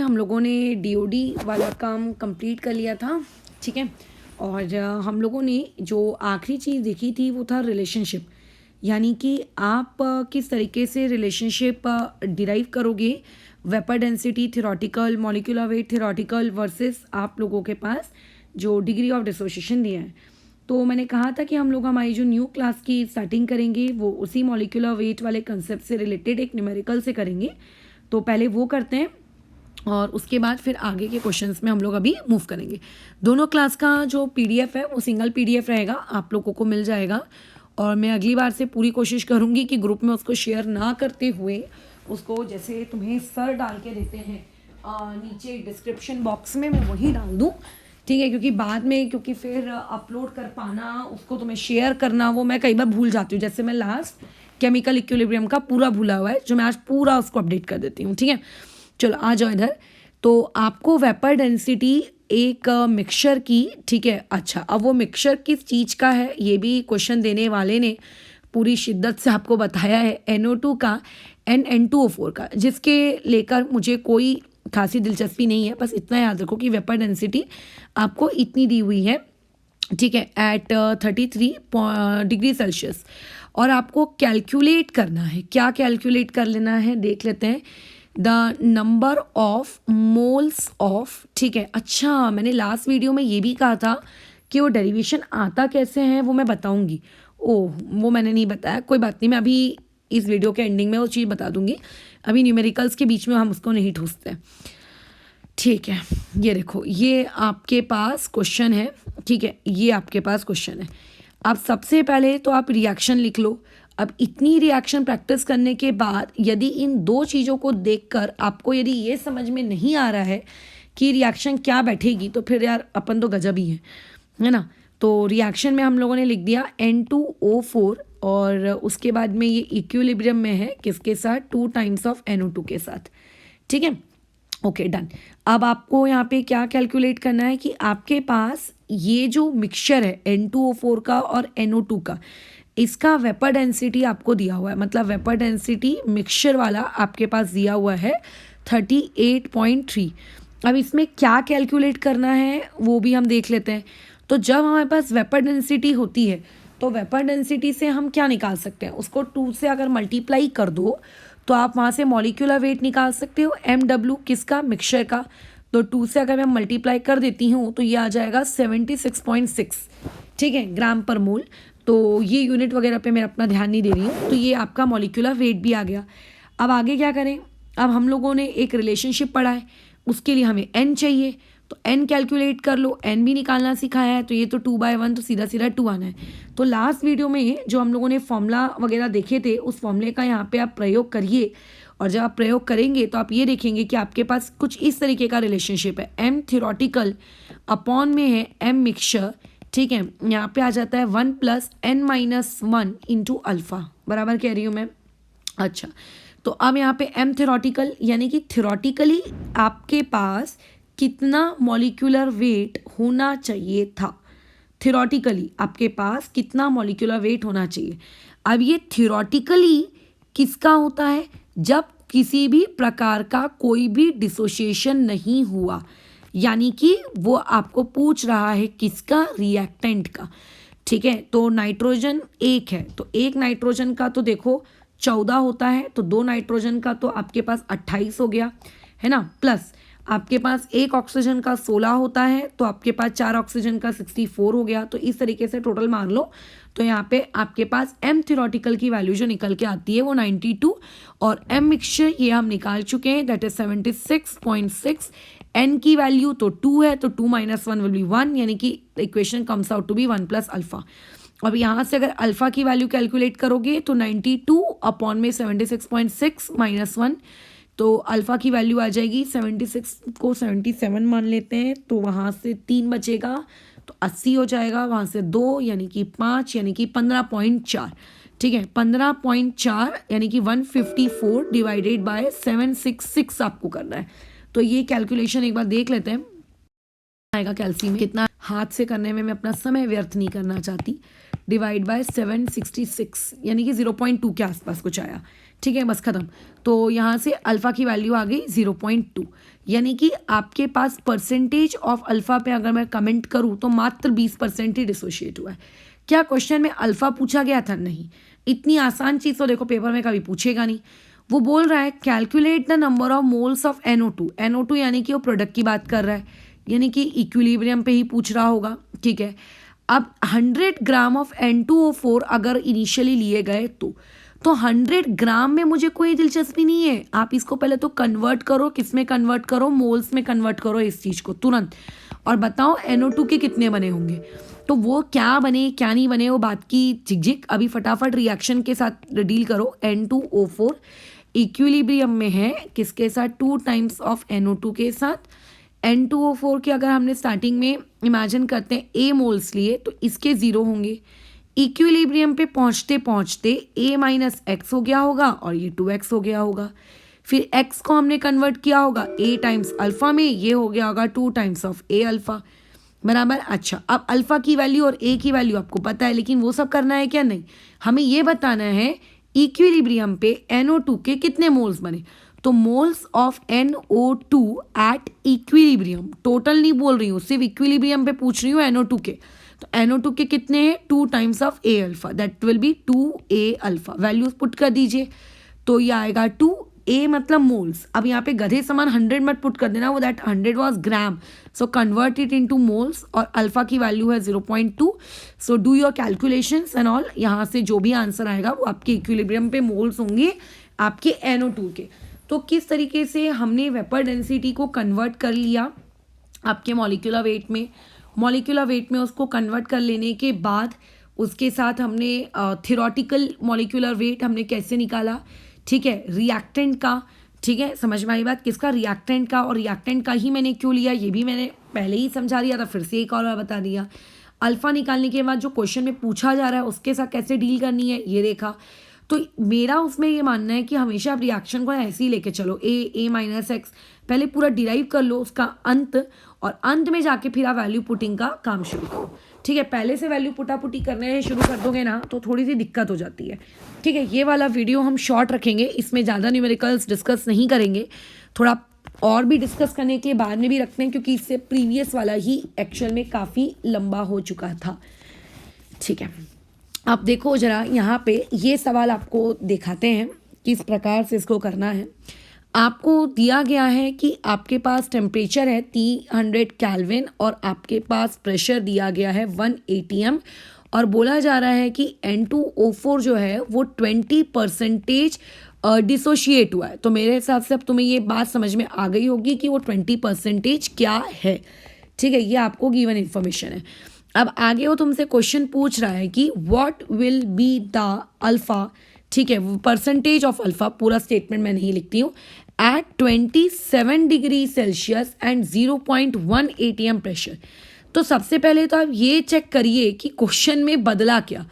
हम लोगों ने डीओडी वाला काम कंप्लीट कर लिया था, ठीक है। और हम लोगों ने जो आखिरी चीज़ देखी थी वो था रिलेशनशिप, यानी कि आप किस तरीके से रिलेशनशिप डिराइव करोगे, vapour density theoretical, molecular weight theoretical versus आप लोगों के पास जो डिग्री ऑफ डिसोसिएशन दिया है। तो मैंने कहा था कि हम लोग हमारी जो न्यू क्लास की स्टार्टिंग करेंगे वो उसी मॉलिक्यूलर वेट वाले कंसेप्ट से रिलेटेड एक न्यूमेरिकल से करेंगे। तो पहले वो करते हैं और उसके बाद फिर आगे के क्वेश्चंस में हम लोग अभी मूव करेंगे। दोनों क्लास का जो पीडीएफ है वो सिंगल पीडीएफ रहेगा, आप लोगों को मिल जाएगा। और मैं अगली बार से पूरी कोशिश करूँगी कि ग्रुप में उसको शेयर ना करते हुए उसको जैसे तुम्हें सर डाल के देते हैं नीचे डिस्क्रिप्शन बॉक्स में, मैं वही डाल दूँ, ठीक है। क्योंकि बाद में क्योंकि फिर अपलोड कर पाना, उसको तुम्हें शेयर करना, वो मैं कई बार भूल जाती हूँ। जैसे मैं लास्ट केमिकल इक्विलिब्रियम का पूरा भूला हुआ है, जो मैं आज पूरा उसको अपडेट कर देती हूँ, ठीक है। चलो आ जाओ इधर। तो आपको वेपर डेंसिटी एक मिक्सचर की, ठीक है। अच्छा, अब वो मिक्सचर किस चीज़ का है ये भी क्वेश्चन देने वाले ने पूरी शिद्दत से आपको बताया है, NO2 का N2O4 का, जिसके लेकर मुझे कोई खासी दिलचस्पी नहीं है। बस इतना याद रखो कि वेपर डेंसिटी आपको इतनी दी हुई है, ठीक है, एट 33 डिग्री सेल्सियस। और आपको कैलकुलेट करना है, क्या कैलकुलेट कर लेना है देख लेते हैं, the number of moles of, ठीक है। अच्छा, मैंने लास्ट वीडियो में ये भी कहा था कि वो डेरिवेशन आता कैसे हैं वो मैं बताऊंगी। ओह, वो मैंने नहीं बताया, कोई बात नहीं, मैं अभी इस वीडियो के एंडिंग में वो चीज़ बता दूंगी। अभी न्यूमेरिकल्स के बीच में हम उसको नहीं ठूसते, ठीक है। ये देखो, ये आपके पास क्वेश्चन है, ठीक है, ये आपके पास क्वेश्चन है। अब सबसे पहले तो आप रिएक्शन लिख लो। अब इतनी रिएक्शन प्रैक्टिस करने के बाद यदि इन दो चीज़ों को देखकर आपको यदि ये समझ में नहीं आ रहा है कि रिएक्शन क्या बैठेगी, तो फिर यार अपन तो गजब ही है ना। तो रिएक्शन में हम लोगों ने लिख दिया N2O4 और उसके बाद में ये इक्विलिब्रियम में है किसके साथ, 2 टाइम्स ऑफ NO2 के साथ, ठीक है। Okay, done. अब आपको यहाँ पे क्या कैलकुलेट करना है कि आपके पास ये जो मिक्सचर है N2O4 का और NO2 का, इसका वेपर डेंसिटी आपको दिया हुआ है, मतलब वेपर डेंसिटी मिक्सचर वाला आपके पास दिया हुआ है 38.3। अब इसमें क्या कैलकुलेट करना है वो भी हम देख लेते हैं। तो जब हमारे पास वेपर डेंसिटी होती है तो वेपर डेंसिटी से हम क्या निकाल सकते हैं, उसको 2 से अगर मल्टीप्लाई कर दो तो आप वहाँ से मॉलिक्यूलर वेट निकाल सकते हो, MW किसका, मिक्सचर का। तो 2 से अगर मैं मल्टीप्लाई कर देती हूँ तो ये आ जाएगा 76.6, ठीक है, ग्राम पर मोल। तो ये यूनिट वगैरह पे मैं अपना ध्यान नहीं दे रही हूँ। तो ये आपका मॉलिक्यूलर वेट भी आ गया। अब आगे क्या करें, अब हम लोगों ने एक रिलेशनशिप पढ़ा है, उसके लिए हमें N चाहिए, तो N कैलकुलेट कर लो, N भी निकालना सिखाया है, तो ये तो 2/1, तो सीधा सीधा 2 आना है। तो लास्ट वीडियो में जो हम लोगों ने फॉर्मूला वगैरह देखे थे, उस फॉर्मूले का यहाँ पे आप प्रयोग करिए। और जब आप प्रयोग करेंगे तो आप ये देखेंगे कि आपके पास कुछ इस तरीके का रिलेशनशिप है, M थ्योरेटिकल अपॉन में है M मिक्सचर, ठीक है। यहाँ पे आ जाता है 1 + N-1 इंटू अल्फ़ा, बराबर कह रही हूँ मैं। अच्छा, तो अब यहाँ पे M थ्योरेटिकल यानी कि थ्योरेटिकली आपके पास कितना मॉलिक्यूलर वेट होना चाहिए था, थ्योरेटिकली आपके पास कितना मॉलिक्यूलर वेट होना चाहिए। अब ये थ्योरेटिकली किसका होता है, जब किसी भी प्रकार का कोई भी डिसोसिएशन नहीं हुआ, यानी कि वो आपको पूछ रहा है किसका, रिएक्टेंट का, ठीक है। तो नाइट्रोजन 1 है, तो 1 नाइट्रोजन का तो देखो 14 होता है, तो 2 नाइट्रोजन का तो आपके पास 28 हो गया, है ना। प्लस आपके पास 1 ऑक्सीजन का 16 होता है, तो आपके पास 4 ऑक्सीजन का 64 हो गया। तो इस तरीके से टोटल मान लो। तो यहाँ पे आपके पास M थ्योरेटिकल की वैल्यू जो निकल के आती है वो 92, और M मिक्सचर ये हम निकाल चुके हैं, दैट इज 76.6। N की वैल्यू तो 2 है, तो 2 - 1 विल बी 1, यानी कि equation comes out to be 1 + alpha. अब यहाँ से अगर अल्फा की वैल्यू कैलकुलेट करोगे तो 92 अपॉन में 76.6 - 1, तो अल्फ़ा की वैल्यू आ जाएगी 76 को 77 मान लेते हैं, तो वहाँ से 3 बचेगा, तो 80 हो जाएगा, वहाँ से 2 यानी कि 5 यानी कि 15.4, ठीक है। 15.4 यानी कि 154 डिवाइडेड बाय 766 आपको करना है। तो ये कैलकुलेशन एक बार देख लेते हैं आएगा कैल्शियम कितना, हाथ से करने में मैं अपना समय व्यर्थ नहीं करना चाहती। डिवाइड बाय 766 यानी कि 0.2 के आसपास कुछ आया, ठीक है, बस खत्म। तो यहाँ से अल्फ़ा की वैल्यू आ गई 0.2, यानी कि आपके पास परसेंटेज ऑफ अल्फ़ा पे अगर मैं कमेंट करूँ तो मात्र 20% ही डिसोशिएट हुआ है। क्या क्वेश्चन में अल्फ़ा पूछा गया था? नहीं। इतनी आसान चीज़ तो देखो पेपर में कभी पूछेगा नहीं। वो बोल रहा है calculate the number of moles of NO2। NO2 यानी कि वो प्रोडक्ट की बात कर रहा है, यानी कि इक्विलिब्रियम पे ही पूछ रहा होगा। ठीक है, अब 100 ग्राम ऑफ N2O4 अगर इनिशियली लिए गए तो 100 ग्राम में मुझे कोई दिलचस्पी नहीं है। आप इसको पहले तो कन्वर्ट करो, किस में कन्वर्ट करो? मोल्स में कन्वर्ट करो इस चीज़ को तुरंत, और बताओ NO2 के कितने बने होंगे। तो वो क्या बने क्या नहीं बने वो बात की झिकझिक, अभी फटाफट रिएक्शन के साथ डील करो। N2O4 इक्विलिब्रियम में है किसके साथ? 2 टाइम्स ऑफ NO2 के साथ। N2O4 के अगर हमने स्टार्टिंग में इमेजिन करते हैं A मोल्स लिए तो इसके 0 होंगे। इक्विलिब्रियम पे पहुंचते पहुंचते A माइनस एक्स हो गया होगा और ये 2x हो गया होगा। फिर x को हमने कन्वर्ट किया होगा A टाइम्स अल्फ़ा में, ये हो गया होगा 2 टाइम्स ऑफ A अल्फ़ा, बराबर। अच्छा, अब अल्फ़ा की वैल्यू और A की वैल्यू आपको पता है, लेकिन वो सब करना है क्या? नहीं, हमें ये बताना है इक्विलिब्रियम पे NO2 के कितने मोल्स बने। तो moles of NO2 at equilibrium, total नहीं बोल रही हूँ, सिर्फ इक्विलिब्रियम पे पूछ रही हूँ NO2 के। तो NO2 के कितने हैं? 2 times of A alpha, that will be 2A alpha. Values put कर दीजिए, तो ये आएगा 2A मतलब मोल्स। अब यहाँ पे गधे समान 100 मत पुट कर देना, वो that 100 was gram, so convert it into moles, और अल्फ़ा की वैल्यू है 0.2। So do your calculations and all. यहाँ से जो भी आंसर आएगा वो आपके इक्विलिब्रियम पे मोल्स होंगे आपके NO2 के। तो किस तरीके से हमने वेपर डेंसिटी को कन्वर्ट कर लिया आपके मॉलिक्यूलर वेट में। मॉलिक्यूलर वेट में उसको कन्वर्ट कर लेने के बाद उसके साथ हमने थ्योरेटिकल मॉलिक्यूलर वेट हमने कैसे निकाला, ठीक है, रिएक्टेंट का। ठीक है, समझ में आई बात? किसका? रिएक्टेंट का। और रिएक्टेंट का ही मैंने क्यों लिया ये भी मैंने पहले ही समझा दिया था, फिर से एक और बार बता दिया। अल्फ़ा निकालने के बाद जो क्वेश्चन में पूछा जा रहा है उसके साथ कैसे डील करनी है ये देखा। तो मेरा उसमें ये मानना है कि हमेशा आप रिएक्शन को ऐसे ही लेके चलो, A माइनस एक्स, पहले पूरा डिराइव कर लो उसका अंत, और अंत में जाके फिर आप वैल्यू पुटिंग का काम शुरू करो। ठीक है, पहले से वैल्यू पुटापुटी करने शुरू कर दोगे ना तो थोड़ी सी दिक्कत हो जाती है। ठीक है, ये वाला वीडियो हम शॉर्ट रखेंगे, इसमें ज़्यादा न्यूमेरिकल्स डिस्कस नहीं करेंगे, थोड़ा और भी डिस्कस करने के बाद में भी रखते हैं, क्योंकि इससे प्रीवियस वाला ही एक्चुअल में काफ़ी लंबा हो चुका था। ठीक है, आप देखो जरा यहाँ पे ये सवाल आपको दिखाते हैं किस प्रकार से इसको करना है। आपको दिया गया है कि आपके पास टेम्परेचर है 300 केल्विन और आपके पास प्रेशर दिया गया है 1 atm, और बोला जा रहा है कि N2O4 जो है वो 20% डिसोशिएट हुआ है। तो मेरे हिसाब से अब तुम्हें ये बात समझ में आ गई होगी कि वो 20% क्या है। ठीक है, ये आपको गिवन इन्फॉर्मेशन है। अब आगे वो तुमसे क्वेश्चन पूछ रहा है कि what will be the alpha, ठीक है, परसेंटेज ऑफ अल्फ़ा, पूरा स्टेटमेंट मैं नहीं लिखती हूँ, at 27 degree Celsius and 0.1 atm pressure. तो सबसे पहले तो आप ये चेक करिए कि क्वेश्चन में बदला क्या।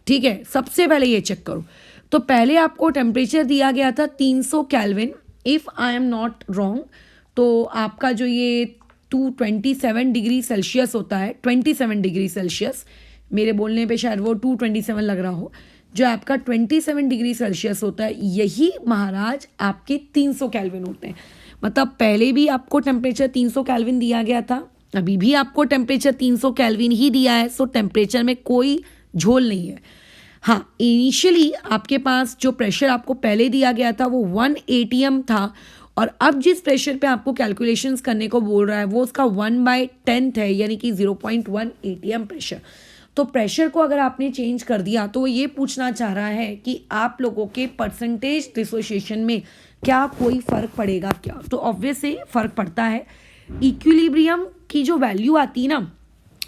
ठीक है, सबसे पहले ये चेक करो। तो पहले आपको टेम्परेचर दिया गया था 300 kelvin, if I am not wrong. तो आपका जो ये 227 डिग्री सेल्सियस होता है, 27 डिग्री सेल्सियस, मेरे बोलने पे शायद वो 227 लग रहा हो, जो आपका 27 डिग्री सेल्सियस होता है, यही महाराज आपके 300 केल्विन होते हैं। मतलब पहले भी आपको टेम्परेचर 300 केल्विन दिया गया था, अभी भी आपको टेम्परेचर 300 केल्विन ही दिया है। सो टेम्परेचर में कोई झोल नहीं है। हाँ, इनिशियली आपके पास जो प्रेशर आपको पहले दिया गया था वो 1 atm था, और अब जिस प्रेशर पे आपको कैलकुलेशंस करने को बोल रहा है वो उसका 1/10 है, यानी कि 0.1 atm प्रेशर। तो प्रेशर को अगर आपने चेंज कर दिया तो वो ये पूछना चाह रहा है कि आप लोगों के परसेंटेज डिसोसिएशन में क्या कोई फ़र्क पड़ेगा क्या। तो ऑब्वियस से फ़र्क पड़ता है। इक्विलिब्रियम की जो वैल्यू आती है ना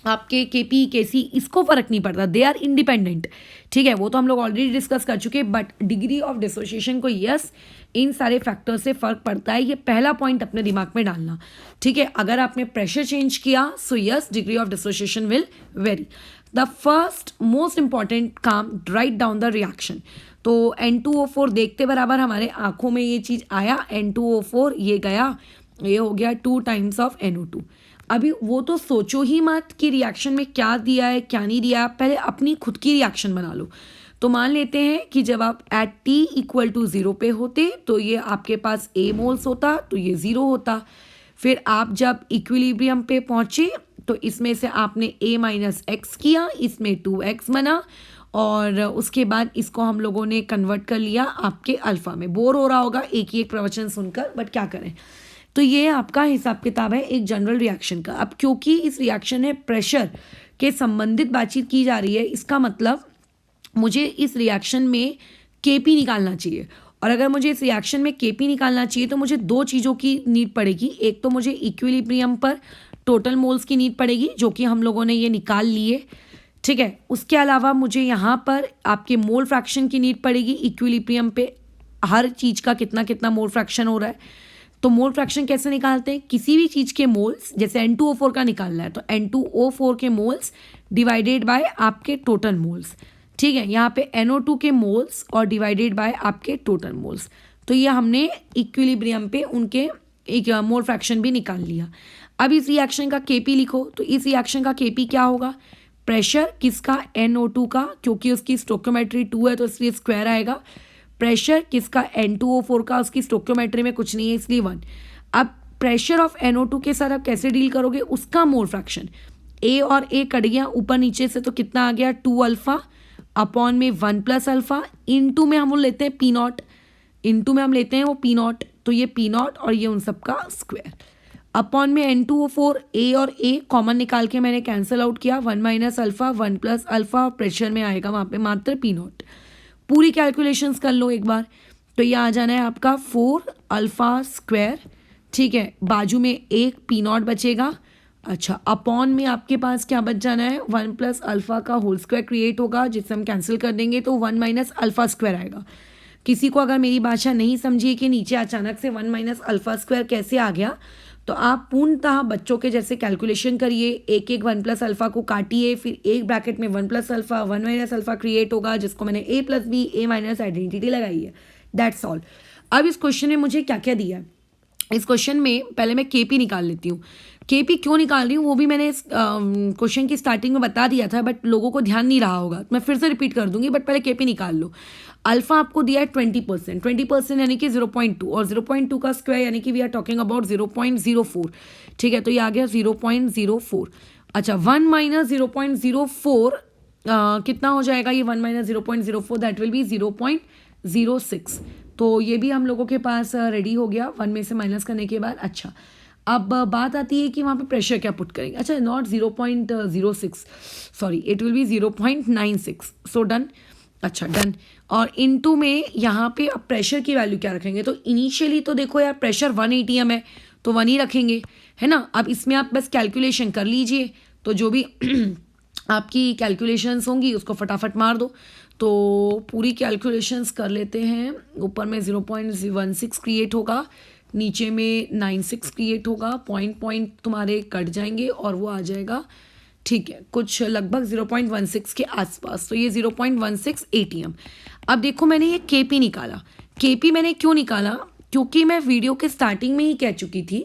आपके Kp Kc, इसको फ़र्क नहीं पड़ता, दे आर इंडिपेंडेंट। ठीक है, वो तो हम लोग ऑलरेडी डिस्कस कर चुके हैं, बट डिग्री ऑफ डिसोसिएशन को यस इन सारे फैक्टर से फ़र्क पड़ता है। ये पहला पॉइंट अपने दिमाग में डालना। ठीक है, अगर आपने प्रेशर चेंज किया so yes degree of dissociation will very. The first most important काम, राइट डाउन द रिएक्शन। तो N2O4 देखते बराबर हमारे आंखों में ये चीज़ आया, N2O4 ये गया, ये हो गया 2 टाइम्स ऑफ NO2। अभी वो तो सोचो ही मत कि रिएक्शन में क्या दिया है क्या नहीं दिया, पहले अपनी खुद की रिएक्शन बना लो। तो मान लेते हैं कि जब आप एट टी इक्वल टू 0 पे होते तो ये आपके पास ए मोल्स होता, तो ये 0 होता। फिर आप जब इक्विलिब्रियम पे पहुँचे तो इसमें से आपने a माइनस एक्स किया, इसमें 2x बना, और उसके बाद इसको हम लोगों ने कन्वर्ट कर लिया आपके अल्फ़ा में। बोर हो रहा होगा एक ही एक प्रवचन सुनकर, बट क्या करें। तो ये आपका हिसाब किताब है एक जनरल रिएक्शन का। अब क्योंकि इस रिएक्शन में प्रेशर के संबंधित बातचीत की जा रही है, इसका मतलब मुझे इस रिएक्शन में केपी निकालना चाहिए। और अगर मुझे इस रिएक्शन में केपी निकालना चाहिए तो मुझे दो चीज़ों की नीड पड़ेगी। एक तो मुझे इक्विलिब्रियम पर टोटल मोल्स की नीड पड़ेगी, जो कि हम लोगों ने ये निकाल लिए, ठीक है। उसके अलावा मुझे यहाँ पर आपके मोल फ्रैक्शन की नीड पड़ेगी। इक्विलिब्रियम पे हर चीज़ का कितना कितना मोल फ्रैक्शन हो रहा है, तो मोल फ्रैक्शन कैसे निकालते हैं, किसी भी चीज़ के मोल्स, जैसे N2O4 का निकालना है तो N2O4 के मोल्स डिवाइडेड बाय आपके टोटल मोल्स, ठीक है। यहाँ पे NO2 के मोल्स और डिवाइडेड बाय आपके टोटल मोल्स। तो ये हमने इक्विलिब्रियम पे उनके एक मोल फ्रैक्शन भी निकाल लिया। अब इस रिएक्शन का केपी लिखो। तो इस रिएक्शन का केपी क्या होगा, प्रेशर किसका, NO2 का, क्योंकि उसकी स्टोइकियोमेट्री 2 है तो इसलिए स्क्वायर आएगा। प्रेशर किसका, N2O4 का, उसकी स्टोइकियोमेट्री में कुछ नहीं है इसलिए 1। अब प्रेशर ऑफ NO2 के साथ आप कैसे डील करोगे, उसका मोल फ्रैक्शन, A और A कट गया ऊपर नीचे से, तो कितना आ गया 2 अल्फा अपॉन में 1 प्लस अल्फा, इनटू में हम लेते हैं पी नॉट, इनटू में हम लेते हैं वो पी नॉट, तो ये पी नॉट और ये उन सब का स्क्वायर, अपॉन में N2O4, A और A कॉमन निकाल के मैंने कैंसिल आउट किया, 1 minus alpha 1 plus alpha, pressure में आएगा वहाँ पे मात्र पी नॉट। पूरी कैलकुलेशंस कर लो एक बार, तो ये आ जाना है आपका 4 अल्फा स्क्वायर, ठीक है। बाजू में एक पी नॉट बचेगा, अच्छा, अपॉन में आपके पास क्या बच जाना है, 1 प्लस अल्फा का होल स्क्वायर क्रिएट होगा, जिससे हम कैंसिल कर देंगे तो 1 माइनस अल्फा स्क्वायर आएगा। किसी को अगर मेरी भाषा नहीं समझी कि नीचे अचानक से 1 माइनस अल्फा स्क्वायर कैसे आ गया, तो आप पूर्णतः बच्चों के जैसे कैलकुलेशन करिए, एक एक 1 प्लस अल्फा को काटिए, फिर एक ब्रैकेट में 1 plus alpha 1 minus alpha create होगा, जिसको मैंने a plus b a minus identity लगाई है, दैट्स ऑल। अब इस क्वेश्चन में मुझे क्या क्या दिया है, इस क्वेश्चन में पहले मैं केपी निकाल लेती हूँ। केपी क्यों निकाल रही हूँ वो भी मैंने इस क्वेश्चन की स्टार्टिंग में बता दिया था, बट लोगों को ध्यान नहीं रहा होगा, मैं फिर से रिपीट कर दूंगी, बट पहले केपी निकाल लो। अल्फा आपको दिया है 20%, 20% यानी कि 0.2, और 0.2 का स्क्वायर यानी कि वी आर टॉकिंग अबाउट 0.04, ठीक है। तो ये आ गया 0.04। अच्छा, 1 माइनस 0.04 कितना हो जाएगा, ये 1 माइनस 0.04 दैट विल बी 0.06। तो ये भी हम लोगों के पास रेडी हो गया 1 में से माइनस करने के बाद। अच्छा, अब बात आती है कि वहाँ पे प्रेशर क्या पुट करेंगे। अच्छा, not 0.06, sorry, it will be 0.96, so done. अच्छा, डन। और इनटू में यहाँ पे अब प्रेशर की वैल्यू क्या रखेंगे, तो इनिशियली तो देखो यार प्रेशर 1 ATM है तो 1 ही रखेंगे, है ना। अब इसमें आप बस कैलकुलेशन कर लीजिए, तो जो भी आपकी कैलकुलेशंस होंगी उसको फटाफट मार दो। तो पूरी कैलकुलेशंस कर लेते हैं। ऊपर में 0.16 क्रिएट होगा, नीचे में 96 क्रिएट होगा, पॉइंट तुम्हारे कट जाएंगे और वो आ जाएगा, ठीक है, कुछ लगभग 0.16 के आसपास। तो ये 0.16 ATM। अब देखो मैंने ये केपी निकाला। केपी मैंने क्यों निकाला, क्योंकि मैं वीडियो के स्टार्टिंग में ही कह चुकी थी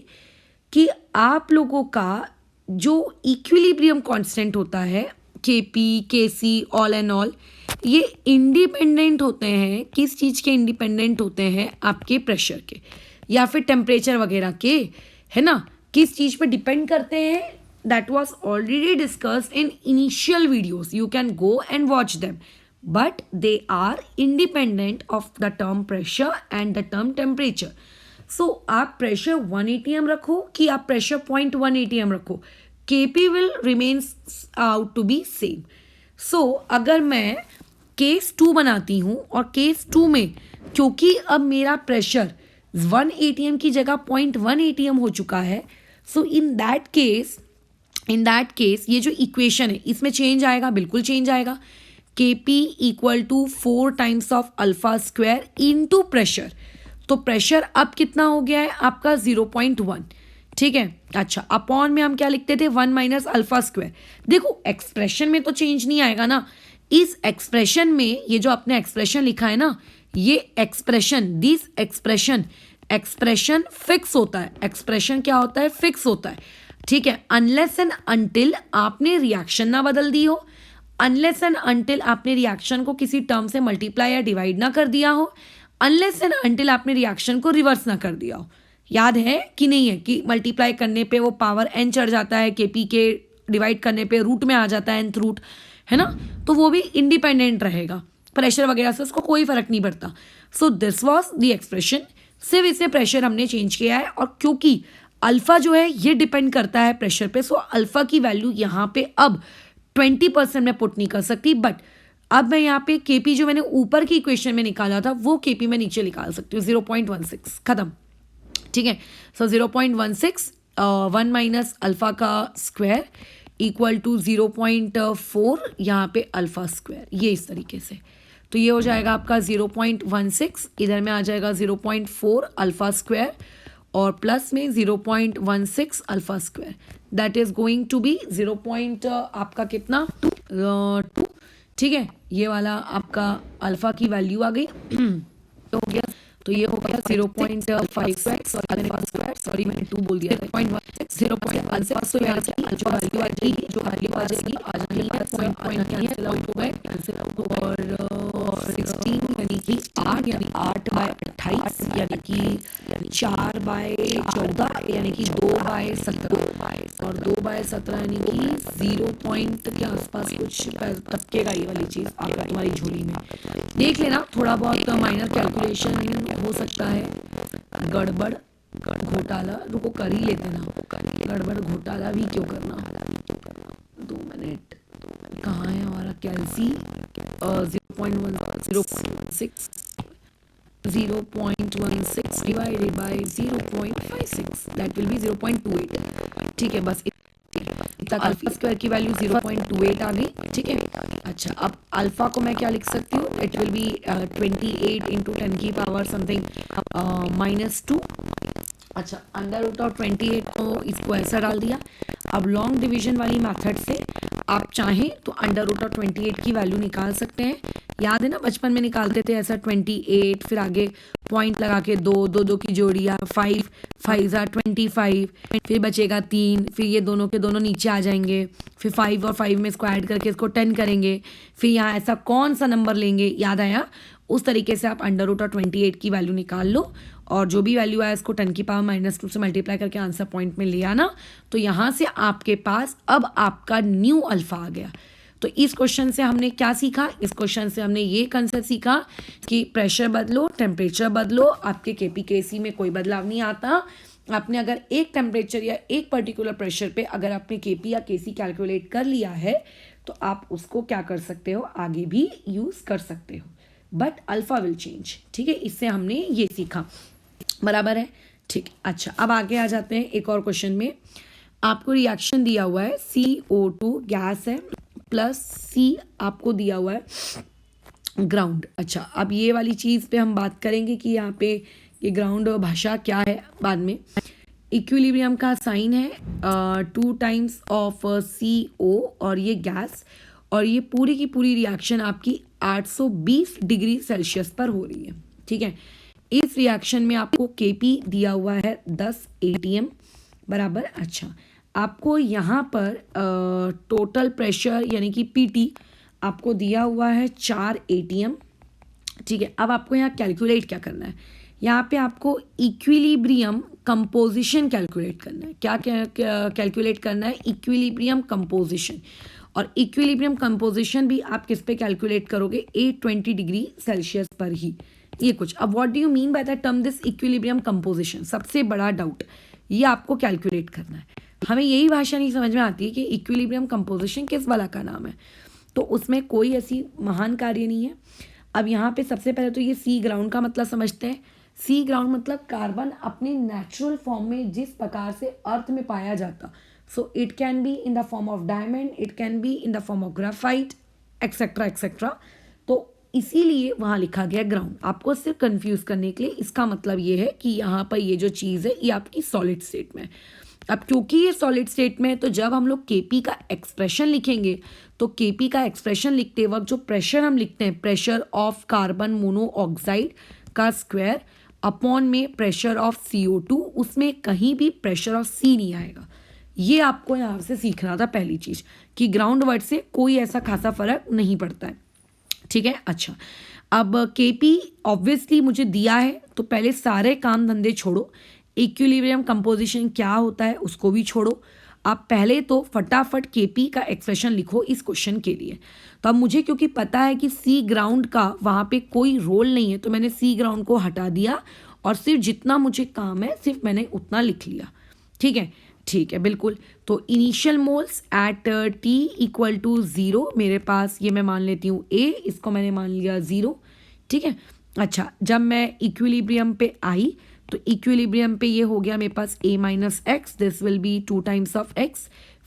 कि आप लोगों का जो इक्विलिब्रियम कांस्टेंट होता है, KP, KC, all and all, ये इंडिपेंडेंट होते हैं। किस चीज़ के इंडिपेंडेंट होते हैं, आपके प्रेशर के या फिर टेम्परेचर वगैरह के, है ना। किस चीज़ पे डिपेंड करते हैं, that was already discussed in initial videos, you can go and watch them, but they are independent of the term pressure and the term temperature. So आप प्रेशर 1 ATM रखो कि आप प्रेशर 0.1 ATM रखो, KP will remains out to be same. So अगर मैं case 2 बनाती हूँ और केस 2 में क्योंकि अब मेरा प्रेशर 1 ATM की जगह 0.1 ATM हो चुका है, सो इन दैट केस ये जो इक्वेशन है इसमें चेंज आएगा, बिल्कुल चेंज आएगा। KP equal to 4 times of alpha square into pressure. तो प्रेशर अब कितना हो गया है आपका 0.1, ठीक है। अच्छा, अपॉन में हम क्या लिखते थे, 1 माइनस अल्फा स्क्वायर। देखो एक्सप्रेशन में तो चेंज नहीं आएगा ना, इस एक्सप्रेशन में ये जो आपने एक्सप्रेशन लिखा है ना, ये एक्सप्रेशन, दिस एक्सप्रेशन फिक्स होता है। एक्सप्रेशन क्या होता है, फिक्स होता है, ठीक है। अनलेस एंड अनटिल आपने रिएक्शन ना बदल दी हो, अनलेस एंड अनटिल आपने रिएक्शन को किसी टर्म से मल्टीप्लाई या डिवाइड ना कर दिया हो, अनलेस एंड अनटिल आपने रिएक्शन को रिवर्स ना कर दिया हो। याद है कि नहीं है कि मल्टीप्लाई करने पे वो पावर n चढ़ जाता है, केपी के डिवाइड करने पे रूट में आ जाता है nth रूट, है ना, तो वो भी इंडिपेंडेंट रहेगा, प्रेशर वगैरह से उसको कोई फर्क नहीं पड़ता। सो दिस वॉज द एक्सप्रेशन, सिर्फ इससे प्रेशर हमने चेंज किया है, और क्योंकि अल्फा जो है ये डिपेंड करता है प्रेशर पे, सो अल्फा की वैल्यू यहाँ पे अब 20% में पुट नहीं कर सकती, बट अब मैं यहाँ पे केपी जो मैंने ऊपर की इक्वेशन में निकाला था वो केपी में नीचे निकाल सकती हूँ, 0.16 खत्म, ठीक है। सो 0.16 1 माइनस अल्फा का स्क्वायर इक्वल टू 0.4 यहाँ पे अल्फा स्क्वायर, ये इस तरीके से, तो ये हो जाएगा आपका 0.16, इधर में आ जाएगा 0.4 अल्फा स्क्वायर और प्लस में 0.16 alpha square, that is going to be 0. आपका कितना 2, ठीक है। ये वाला आपका अल्फा की वैल्यू आ गई तो हो गया, तो ये हो गया 0.56 अल्फा स्क्वायर, सॉरी मैंने 2 बोल दिया, 0.16, तो यहाँ से जो वैल्यू आ जाएगी आ जाएगी कैंसिल आउट हो गए, और 16 यानी कि 8 यानी 8/28 यानी कि 4/14 यानी कि 2/17 और 2/17 यानी कि 0 पॉइंट के आसपास कुछ टपकेगा ये वाली चीज़ आपका तुम्हारी झोली में। देख लेना, थोड़ा बहुत माइनर कैलकुलेशन हो सकता है, गड़बड़ घोटाला, रुको कर ही लेते ना, गड़बड़ घोटाला भी क्यों करना, 2 मिनट, कहाँ है हमारा कैलसी, 0.16 divided by 0.56 that will be 0.28, ठीक है। बस तक अल्फा स्क्वायर की वैल्यू 0.28 आ गई, ठीक है। अच्छा, अब अल्फा को मैं क्या लिख सकती हूँ, इट विल बी 28 इंटू 10 की पावर समथिंग -2, अच्छा, अंडर रूट ऑफ 28 को इसको ऐसा डाल दिया। अब लॉन्ग डिवीजन वाली मेथड से आप चाहें तो अंडर रूट ऑफ 28 की वैल्यू निकाल सकते हैं, याद है ना बचपन में निकालते थे ऐसा 28, फिर आगे पॉइंट लगा के 2 की जोड़ियाँ, 5 5 25, फिर बचेगा 3, फिर ये दोनों के दोनों नीचे आ जाएंगे, फिर 5 और 5 में इसको ऐड करके इसको 10 करेंगे, फिर यहाँ ऐसा कौन सा नंबर लेंगे, याद आया, उस तरीके से आप अंडर रूट ऑफ 28 की वैल्यू निकाल लो, और जो भी वैल्यू आया इसको 10 की पावर -2 से मल्टीप्लाई करके आंसर पॉइंट में ले आना, तो यहाँ से आपके पास अब आपका न्यू अल्फा आ गया। तो इस क्वेश्चन से हमने क्या सीखा, इस क्वेश्चन से हमने ये कंसेप्ट सीखा कि प्रेशर बदलो, टेम्परेचर बदलो, आपके केपी केसी में कोई बदलाव नहीं आता। आपने अगर एक टेम्परेचर या एक पर्टिकुलर प्रेशर पे अगर आपने केपी या केसी कैलकुलेट कर लिया है तो आप उसको क्या कर सकते हो, आगे भी यूज़ कर सकते हो, बट अल्फा विल चेंज, ठीक है। इससे हमने ये सीखा, बराबर है, ठीक। अच्छा, अब आगे आ जाते हैं एक और क्वेश्चन में। आपको रिएक्शन दिया हुआ है CO2 गैस है प्लस C आपको दिया हुआ है ग्राउंड। अच्छा, अब ये वाली चीज़ पे हम बात करेंगे कि यहाँ पे ये ग्राउंड भाषा क्या है बाद में। इक्विलिब्रियम का साइन है 2 टाइम्स ऑफ CO और ये गैस, और ये पूरी की पूरी रिएक्शन आपकी 820 डिग्री सेल्सियस पर हो रही है, ठीक है। इस रिएक्शन में आपको केपी दिया हुआ है 10 ATM, बराबर। अच्छा, आपको यहाँ पर टोटल प्रेशर यानी कि पीटी आपको दिया हुआ है 4 ATM, ठीक है। अब आपको यहाँ कैलकुलेट क्या करना है, यहाँ पे आपको इक्विलिब्रियम कंपोजिशन कैलकुलेट करना है। क्या कैलकुलेट करना है, इक्विलिब्रियम कंपोजिशन, और इक्विलिब्रियम कंपोजिशन भी आप किस पे कैलकुलेट करोगे, 820 डिग्री सेल्सियस पर ही, ये कुछ। अब what do you mean by the term this equilibrium composition, सबसे बड़ा डाउट ये आपको कैलकुलेट करना है। हमें यही भाषा नहीं समझ में आती है कि इक्विलिब्रियम कंपोजिशन किस वाला का नाम है, तो उसमें कोई ऐसी महान कार्य नहीं है। अब यहाँ पे सबसे पहले तो ये सी ग्राउंड का मतलब समझते हैं। सी ग्राउंड मतलब कार्बन अपने नेचुरल फॉर्म में जिस प्रकार से अर्थ में पाया जाता, so it can be in the form of diamond, it can be in the form of graphite etcetera etcetera, तो इसीलिए वहाँ लिखा गया ग्राउंड। आपको सिर्फ कंफ्यूज करने के लिए, इसका मतलब ये है कि यहाँ पर ये जो चीज़ है ये आपकी सॉलिड स्टेट में है। अब क्योंकि ये सॉलिड स्टेट में है तो जब हम लोग केपी का एक्सप्रेशन लिखेंगे तो केपी का एक्सप्रेशन लिखते वक्त जो प्रेशर हम लिखते हैं, प्रेशर ऑफ कार्बन मोनोऑक्साइड का स्क्वायर अपॉन में प्रेशर ऑफ CO2, उसमें कहीं भी प्रेशर ऑफ C नहीं आएगा। ये आपको यहाँ से सीखना था पहली चीज़, कि ग्राउंड वर्ड से कोई ऐसा खासा फर्क नहीं पड़ता है, ठीक है। अच्छा, अब केपी ऑब्वियसली मुझे दिया है, तो पहले सारे काम धंधे छोड़ो, इक्विलिब्रियम कंपोजिशन क्या होता है उसको भी छोड़ो। आप पहले तो फटाफट केपी का एक्सप्रेशन लिखो इस क्वेश्चन के लिए। तो अब मुझे क्योंकि पता है कि सी ग्राउंड का वहाँ पे कोई रोल नहीं है, तो मैंने सी ग्राउंड को हटा दिया और सिर्फ जितना मुझे काम है सिर्फ मैंने उतना लिख लिया, ठीक है। ठीक है, बिल्कुल। तो initial moles at T equal to 0, मेरे पास ये मैं मान लेती हूँ ए, इसको मैंने मान लिया 0, ठीक है। अच्छा, जब मैं इक्विलिब्रियम पे आई तो इक्विलिब्रियम पे ये हो गया मेरे पास a minus x, this will be 2 times of x,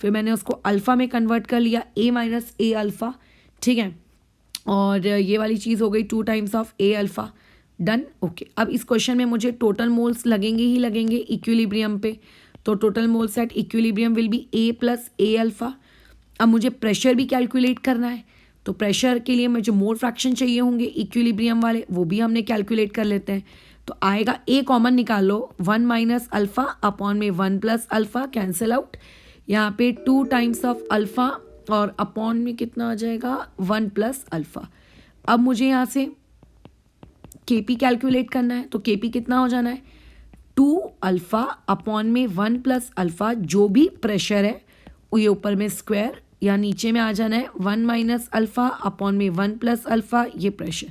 फिर मैंने उसको अल्फ़ा में कन्वर्ट कर लिया a माइनस ए अल्फ़ा, ठीक है। और ये वाली चीज़ हो गई 2 times of a alpha, done, okay. अब इस क्वेश्चन में मुझे टोटल मोल्स लगेंगे ही लगेंगे इक्विलिब्रियम पे, तो total moles at equilibrium will be a plus A alpha. अब मुझे प्रेशर भी कैलकुलेट करना है, तो प्रेशर के लिए मुझे मोल फ्रैक्शन चाहिए होंगे इक्विलिब्रियम वाले, वो भी हमने कैलकुलेट कर लेते हैं। तो आएगा ए कॉमन निकालो, 1 माइनस अल्फ़ा अपॉन में 1 प्लस अल्फ़ा, कैंसिल आउट, यहाँ पे 2 टाइम्स ऑफ अल्फ़ा और अपॉन में कितना आ जाएगा 1 प्लस अल्फ़ा। अब मुझे यहाँ से केपी कैलकुलेट करना है, तो केपी कितना हो जाना है 2 अल्फ़ा अपॉन में 1 प्लस अल्फ़ा, जो भी प्रेशर है ये ऊपर में स्क्वायर या नीचे में आ जाना है 1 माइनस अल्फ़ा अपॉन में 1 प्लस अल्फ़ा, ये प्रेशर।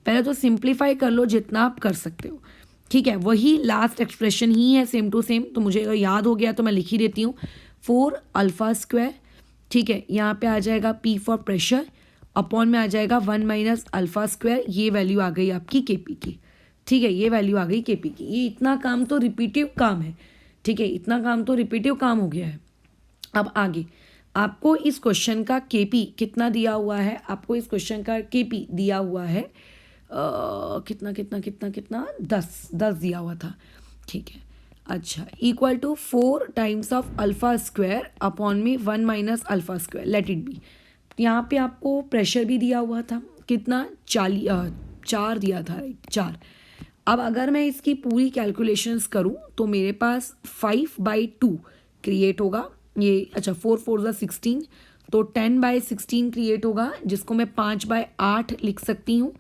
पहले तो सिंप्लीफाई कर लो जितना आप कर सकते हो, ठीक है। वही लास्ट एक्सप्रेशन ही है सेम टू सेम, तो मुझे अगर याद हो गया तो मैं लिख ही देती हूँ 4 अल्फ़ा स्क्वायर, ठीक है। यहाँ पे आ जाएगा P फॉर प्रेशर, अपॉन में आ जाएगा 1 माइनस अल्फ़ा स्क्वायर, ये वैल्यू आ गई आपकी केपी की, ठीक है। ये वैल्यू आ गई केपी की। ये इतना काम तो रिपीटिव काम है, ठीक है, इतना काम तो रिपीटिव काम हो गया है। अब आगे आपको इस क्वेश्चन का केपी कितना दिया हुआ है, आपको इस क्वेश्चन का केपी दिया हुआ है कितना कितना कितना कितना 10 दिया हुआ था, ठीक है। अच्छा, equal to 4 times of alpha square upon में 1 minus alpha square, let it be. यहाँ पे आपको प्रेशर भी दिया हुआ था, कितना 4 दिया था, राइट, 4। अब अगर मैं इसकी पूरी कैलकुलेशंस करूँ तो मेरे पास 5/2 क्रिएट होगा, ये अच्छा 4 4 16, तो 10/16 क्रिएट होगा, जिसको मैं 5/8 लिख सकती हूँ।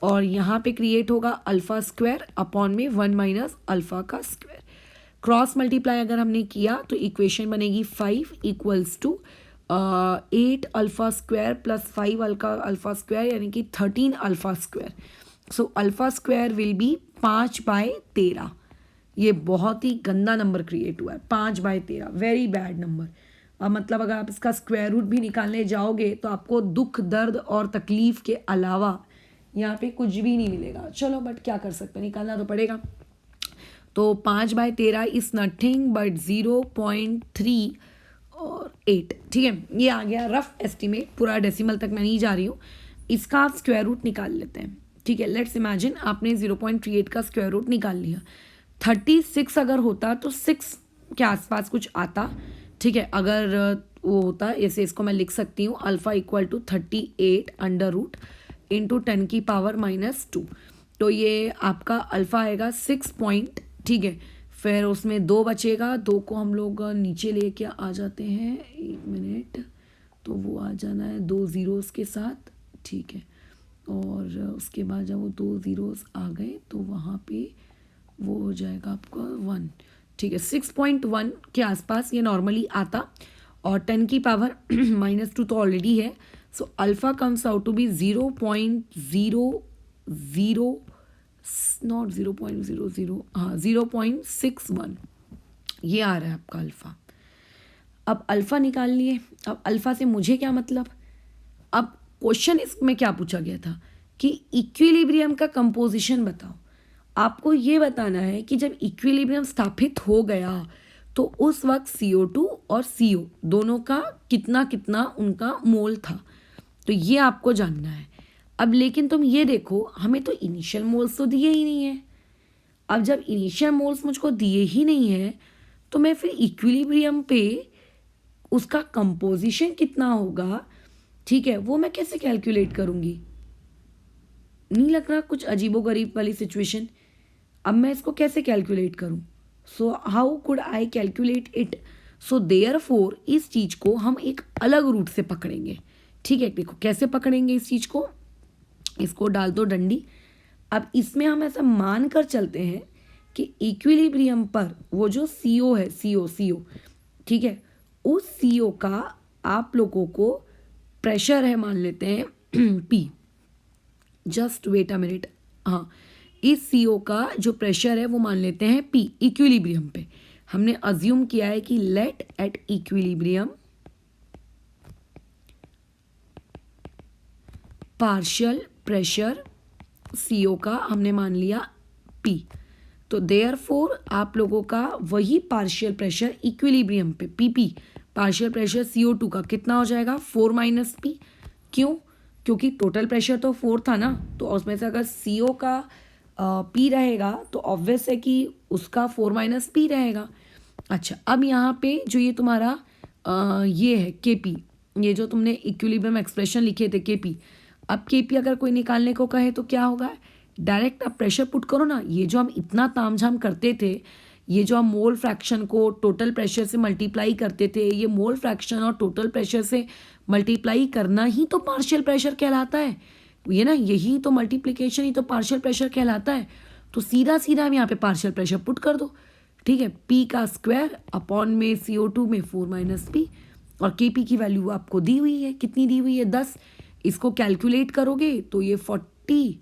और यहाँ पे क्रिएट होगा अल्फ़ा स्क्वायर अपॉन में 1 माइनस अल्फ़ा का स्क्वायर। क्रॉस मल्टीप्लाई अगर हमने किया तो इक्वेशन बनेगी 5 equals to 8 alpha square plus 5 alpha square, यानी कि 13 alpha square. So alpha square will be 5/13। ये बहुत ही गंदा नंबर क्रिएट हुआ है, 5/13, वेरी बैड नंबर। अब मतलब अगर आप इसका स्क्वायर रूट भी निकालने जाओगे तो आपको दुख दर्द और तकलीफ़ के अलावा यहाँ पे कुछ भी नहीं मिलेगा। चलो बट क्या कर सकते हैं, निकालना तो पड़ेगा। तो 5/13 इज़ नथिंग बट 0.3 और 8, ठीक है। ये आ गया रफ एस्टिमेट, पूरा डेसिमल तक मैं नहीं जा रही हूँ। इसका आप स्क्वायर रूट निकाल लेते हैं, ठीक है। लेट्स इमेजिन आपने 0.38 का स्क्वायर रूट निकाल लिया। 36 अगर होता तो 6 के आसपास कुछ आता, ठीक है। अगर वो होता, ऐसे इसको मैं लिख सकती हूँ alpha equal to 38 under root into 10 की पावर -2, तो ये आपका अल्फ़ा आएगा 6 पॉइंट, ठीक है। फिर उसमें 2 बचेगा, 2 को हम लोग नीचे लेके आ जाते हैं, 1 मिनट, तो वो आ जाना है 2 ज़ीरोज़ के साथ, ठीक है। और उसके बाद जब वो 2 ज़ीरोज़ आ गए तो वहाँ पे वो हो जाएगा आपका 1, ठीक है। 6.1 के आसपास ये नॉर्मली आता, और 10 की पावर -2 तो ऑलरेडी है, so alpha comes out to be 0.00, not 0.00, हाँ 0.61, ये आ रहा है आपका अल्फ़ा। अब अल्फ़ा निकाल लिए। अब अल्फ़ा से मुझे क्या मतलब, अब क्वेश्चन इसमें क्या पूछा गया था कि इक्विलिब्रियम का कंपोजिशन बताओ। आपको ये बताना है कि जब इक्विलिब्रियम स्थापित हो गया तो उस वक्त CO2 और CO दोनों का कितना कितना उनका मोल था, तो ये आपको जानना है। अब लेकिन तुम ये देखो, हमें तो इनिशियल मोल्स तो दिए ही नहीं है। अब जब इनिशियल मोल्स मुझको दिए ही नहीं है तो मैं फिर इक्विलिब्रियम पे उसका कंपोजिशन कितना होगा, ठीक है, वो मैं कैसे कैलकुलेट करूँगी। नहीं लग रहा कुछ अजीबोगरीब वाली सिचुएशन। अब मैं इसको कैसे कैलकुलेट करूँ, so how could I calculate it. So therefore इस चीज़ को हम एक अलग रूट से पकड़ेंगे, ठीक है। देखो कैसे पकड़ेंगे इस चीज़ को, इसको डाल दो डंडी। अब इसमें हम ऐसा मान कर चलते हैं कि इक्विलिब्रियम पर वो जो CO है, CO, ठीक है, उस CO का आप लोगों को प्रेशर है मान लेते हैं P। Just wait a minute, हाँ, इस CO का जो प्रेशर है वो मान लेते हैं P इक्विलिब्रियम पे। हमने अज्यूम किया है कि let at equilibrium partial pressure CO का हमने मान लिया P। तो देयरफॉर आप लोगों का वही पार्शियल प्रेशर इक्विलिब्रियम पे PP पार्शियल प्रेशर CO2 का कितना हो जाएगा 4 माइनस P। क्यों? क्योंकि टोटल प्रेशर तो 4 था ना, तो उसमें से अगर CO का P रहेगा तो ऑब्वियस है कि उसका 4 माइनस P रहेगा। अच्छा, अब यहाँ पे जो ये तुम्हारा ये है KP, ये जो तुमने इक्विलिब्रियम एक्सप्रेशन लिखे थे KP, अब KP अगर कोई निकालने को कहे तो क्या होगा, डायरेक्ट आप प्रेशर पुट करो ना। ये जो हम इतना तामझाम करते थे, ये जो हम मोल फ्रैक्शन को टोटल प्रेशर से मल्टीप्लाई करते थे, ये मोल फ्रैक्शन और टोटल प्रेशर से मल्टीप्लाई करना ही तो पार्शियल प्रेशर कहलाता है, ये ना, यही तो मल्टीप्लिकेशन ही तो पार्शियल प्रेशर कहलाता है। तो सीधा सीधा हम यहाँ पे पार्शियल प्रेशर पुट कर दो, ठीक है। P का स्क्वायर अपॉन में CO2 में 4 माइनस P, और KP की वैल्यू आपको दी हुई है, कितनी दी हुई है 10। इसको कैलकुलेट करोगे तो ये 40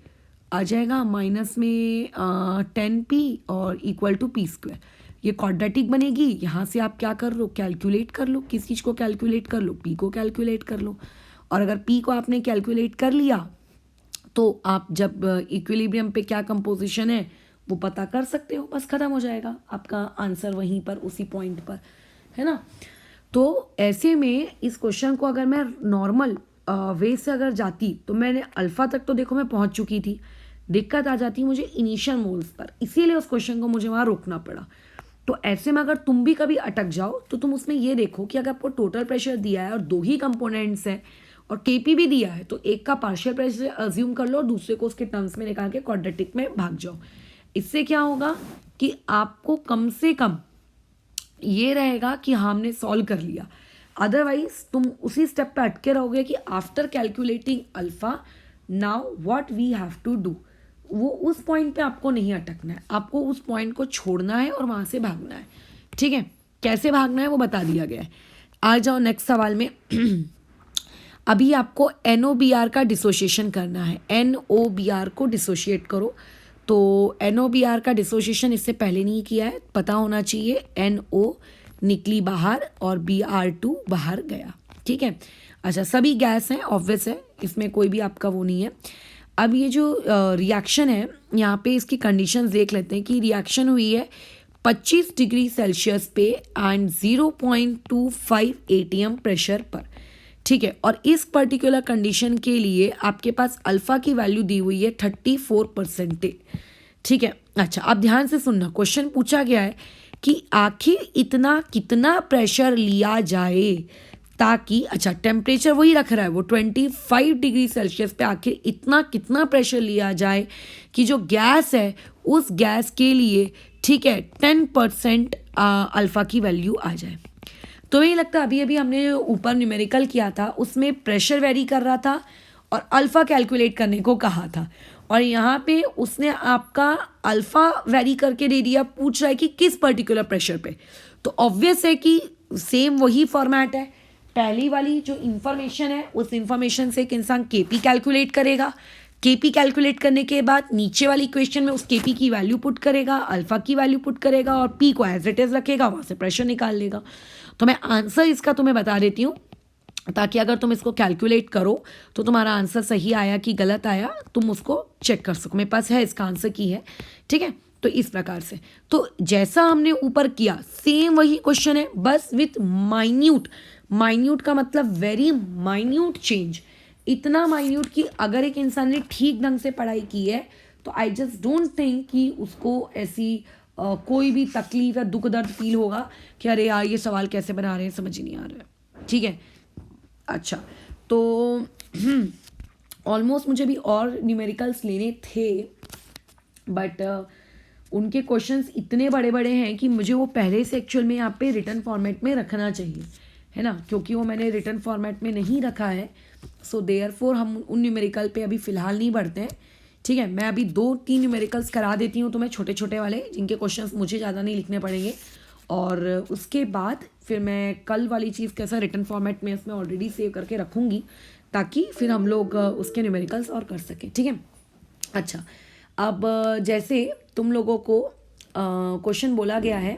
आ जाएगा, माइनस में 10P और इक्वल टू P स्क्वायर। ये क्वाड्रेटिक बनेगी। यहाँ से आप क्या कर लो, कैलकुलेट कर लो, किस चीज़ को कैलकुलेट कर लो, P को कैलकुलेट कर लो। और अगर P को आपने कैलकुलेट कर लिया तो आप जब इक्विलिब्रियम पे क्या कंपोजिशन है वो पता कर सकते हो, बस ख़त्म हो जाएगा आपका आंसर वहीं पर, उसी पॉइंट पर, है ना। तो ऐसे में इस क्वेश्चन को अगर मैं नॉर्मल वे से अगर जाती तो मैंने अल्फ़ा तक तो देखो मैं पहुंच चुकी थी, दिक्कत आ जाती मुझे इनिशियल मोल्स पर, इसीलिए उस क्वेश्चन को मुझे वहाँ रोकना पड़ा। तो ऐसे में अगर तुम भी कभी अटक जाओ तो तुम उसमें ये देखो कि अगर आपको टोटल प्रेशर दिया है और 2 ही कंपोनेंट्स हैं और KP भी दिया है, तो एक का पार्शियल प्रेशर अज्यूम कर लो और दूसरे को उसके टर्म्स में निकाल के क्वाड्रेटिक में भाग जाओ। इससे क्या होगा कि आपको कम से कम ये रहेगा कि हमने सॉल्व कर लिया। अदरवाइज तुम उसी स्टेप पे अटके रहोगे कि after calculating alpha now what we have to do. वो उस पॉइंट पे आपको नहीं अटकना है, आपको उस पॉइंट को छोड़ना है और वहाँ से भागना है, ठीक है। कैसे भागना है वो बता दिया गया है। आ जाओ नेक्स्ट सवाल में। अभी आपको NOBR का डिसोशिएशन करना है, NOBR को डिसोशिएट करो। तो NOBR का डिसोशिएशन इससे पहले नहीं किया है, पता होना चाहिए। NO निकली बाहर और Br2 बाहर गया, ठीक है। अच्छा, सभी गैस हैं, ऑब्वियस है, इसमें कोई भी आपका वो नहीं है। अब ये जो रिएक्शन है यहाँ पे इसकी कंडीशंस देख लेते हैं कि रिएक्शन हुई है 25 डिग्री सेल्सियस पे एंड 0.25 ATM प्रेशर पर, ठीक है। और इस पर्टिकुलर कंडीशन के लिए आपके पास अल्फ़ा की वैल्यू दी हुई है 34%, ठीक है। अच्छा, अब ध्यान से सुनना, क्वेश्चन पूछा गया है कि आखिर इतना कितना प्रेशर लिया जाए ताकि, अच्छा टेम्परेचर वही रख रहा है वो 25 डिग्री सेल्सियस पे, आखिर इतना कितना प्रेशर लिया जाए कि जो गैस है उस गैस के लिए, ठीक है, 10% अल्फ़ा की वैल्यू आ जाए। तो ये लगता है अभी अभी हमने ऊपर न्यूमेरिकल किया था उसमें प्रेशर वेरी कर रहा था और अल्फ़ा कैलकुलेट करने को कहा था, और यहाँ पे उसने आपका अल्फ़ा वेरी करके दे दिया, पूछ रहा है कि किस पर्टिकुलर प्रेशर पे। तो ऑब्वियस है कि सेम वही फॉर्मेट है, पहली वाली जो इन्फॉर्मेशन है उस इन्फॉर्मेशन से एक इंसान KP कैलकुलेट करेगा, KP कैलकुलेट करने के बाद नीचे वाली इक्वेशन में उस KP की वैल्यू पुट करेगा, अल्फ़ा की वैल्यू पुट करेगा और P को एज इट इज़ रखेगा, वहाँ से प्रेशर निकाल लेगा। तो मैं आंसर इसका तुम्हें बता देती हूँ ताकि अगर तुम इसको कैलकुलेट करो तो तुम्हारा आंसर सही आया कि गलत आया तुम उसको चेक कर सको। मेरे पास है इसका आंसर की है, ठीक है। तो इस प्रकार से, तो जैसा हमने ऊपर किया सेम वही क्वेश्चन है, बस विथ माइन्यूट का मतलब वेरी माइन्यूट चेंज, इतना माइन्यूट कि अगर एक इंसान ने ठीक ढंग से पढ़ाई की है तो आई जस्ट डोंट थिंक कि उसको ऐसी कोई भी तकलीफ या दुख दर्द फील होगा कि अरे यार ये सवाल कैसे बना रहे हैं, समझ ही नहीं आ रहा है, ठीक है। अच्छा, तो ऑलमोस्ट मुझे भी और न्यूमेरिकल्स लेने थे बट उनके क्वेश्चंस इतने बड़े बड़े हैं कि मुझे वो पहले से एक्चुअल में यहाँ पे रिटर्न फॉर्मेट में रखना चाहिए, है ना, क्योंकि वो मैंने रिटर्न फॉर्मेट में नहीं रखा है। सो देयरफॉर हम उन न्यूमेरिकल पे अभी फ़िलहाल नहीं बढ़ते हैं, ठीक है। मैं अभी 2-3 न्यूमेरिकल्स करा देती हूँ तुम्हें, छोटे छोटे वाले, जिनके क्वेश्चंस मुझे ज़्यादा नहीं लिखने पड़ेंगे, और उसके बाद फिर मैं कल वाली चीज़ कैसा रिटर्न फॉर्मेट में इसमें ऑलरेडी सेव करके रखूँगी, ताकि फिर हम लोग उसके न्यूमेरिकल्स और कर सकें, ठीक है। अच्छा, अब जैसे तुम लोगों को क्वेश्चन बोला गया है,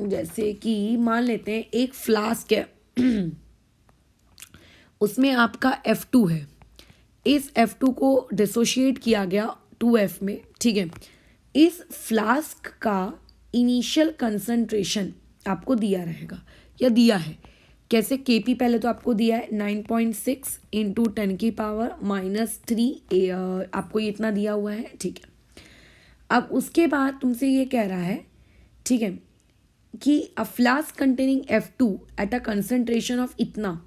जैसे कि मान लेते हैं एक फ्लास्क है उसमें आपका F2 है, इस F2 को डिसोशिएट किया गया 2F में, ठीक है। इस फ्लास्क का इनिशियल कंसंट्रेशन आपको दिया रहेगा या दिया है कैसे, Kp पहले तो आपको दिया है 9.6 इंटू 10⁻³ आपको ये इतना दिया हुआ है, ठीक है। अब उसके बाद तुमसे ये कह रहा है, ठीक है, कि a flask containing F2 at a concentration of इतना,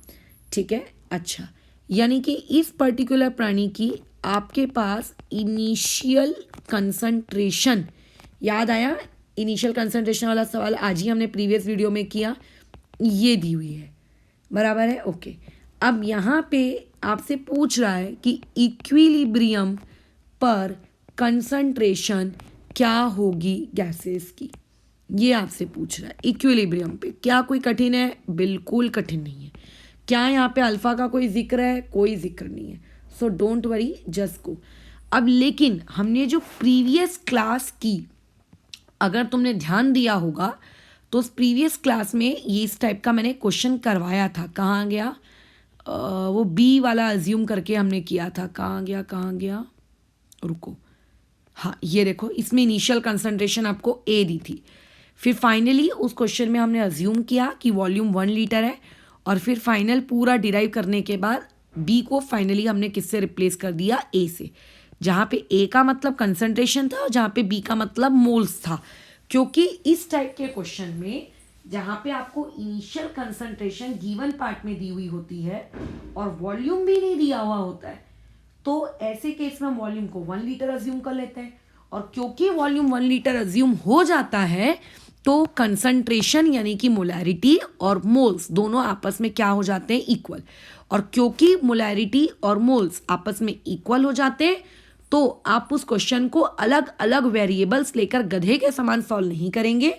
ठीक है। अच्छा, यानी कि इस पर्टिकुलर प्राणी की आपके पास इनिशियल कंसंट्रेशन, याद आया इनिशियल कंसंट्रेशन वाला सवाल आज ही हमने प्रीवियस वीडियो में किया, ये दी हुई है, बराबर है, ओके। अब यहाँ पे आपसे पूछ रहा है कि इक्विलिब्रियम पर कंसंट्रेशन क्या होगी गैसेस की, ये आपसे पूछ रहा है इक्विलिब्रियम पे। क्या कोई कठिन है? बिल्कुल कठिन नहीं है। क्या यहाँ पे अल्फा का कोई जिक्र है? कोई जिक्र नहीं है। So don't worry, just go. अब लेकिन हमने जो प्रीवियस क्लास की, अगर तुमने ध्यान दिया होगा तो उस प्रीवियस क्लास में ये इस टाइप का मैंने क्वेश्चन करवाया था। कहाँ गया वो बी वाला अज्यूम करके हमने किया था, कहाँ गया, रुको, हाँ ये देखो, इसमें इनिशियल कंसंट्रेशन आपको ए दी थी। फिर फाइनली उस क्वेश्चन में हमने अज्यूम किया कि वॉल्यूम 1 लीटर है, और फिर फाइनल पूरा डिराइव करने के बाद बी को फाइनली हमने किससे रिप्लेस कर दिया? ए से, जहाँ पे ए का मतलब कंसंट्रेशन था और जहाँ पे बी का मतलब मोल्स था। क्योंकि इस टाइप के क्वेश्चन में जहाँ पे आपको इनिशियल कंसंट्रेशन गिवन पार्ट में दी हुई होती है और वॉल्यूम भी नहीं दिया हुआ होता है, तो ऐसे केस में हम वॉल्यूम को 1 लीटर अज्यूम कर लेते हैं, और क्योंकि वॉल्यूम 1 लीटर अज्यूम हो जाता है तो कंसंट्रेशन यानी कि मोलैरिटी और मोल्स दोनों आपस में क्या हो जाते हैं? इक्वल। और क्योंकि मोलैरिटी और मोल्स आपस में इक्वल हो जाते हैं तो आप उस क्वेश्चन को अलग अलग वेरिएबल्स लेकर गधे के समान सॉल्व नहीं करेंगे।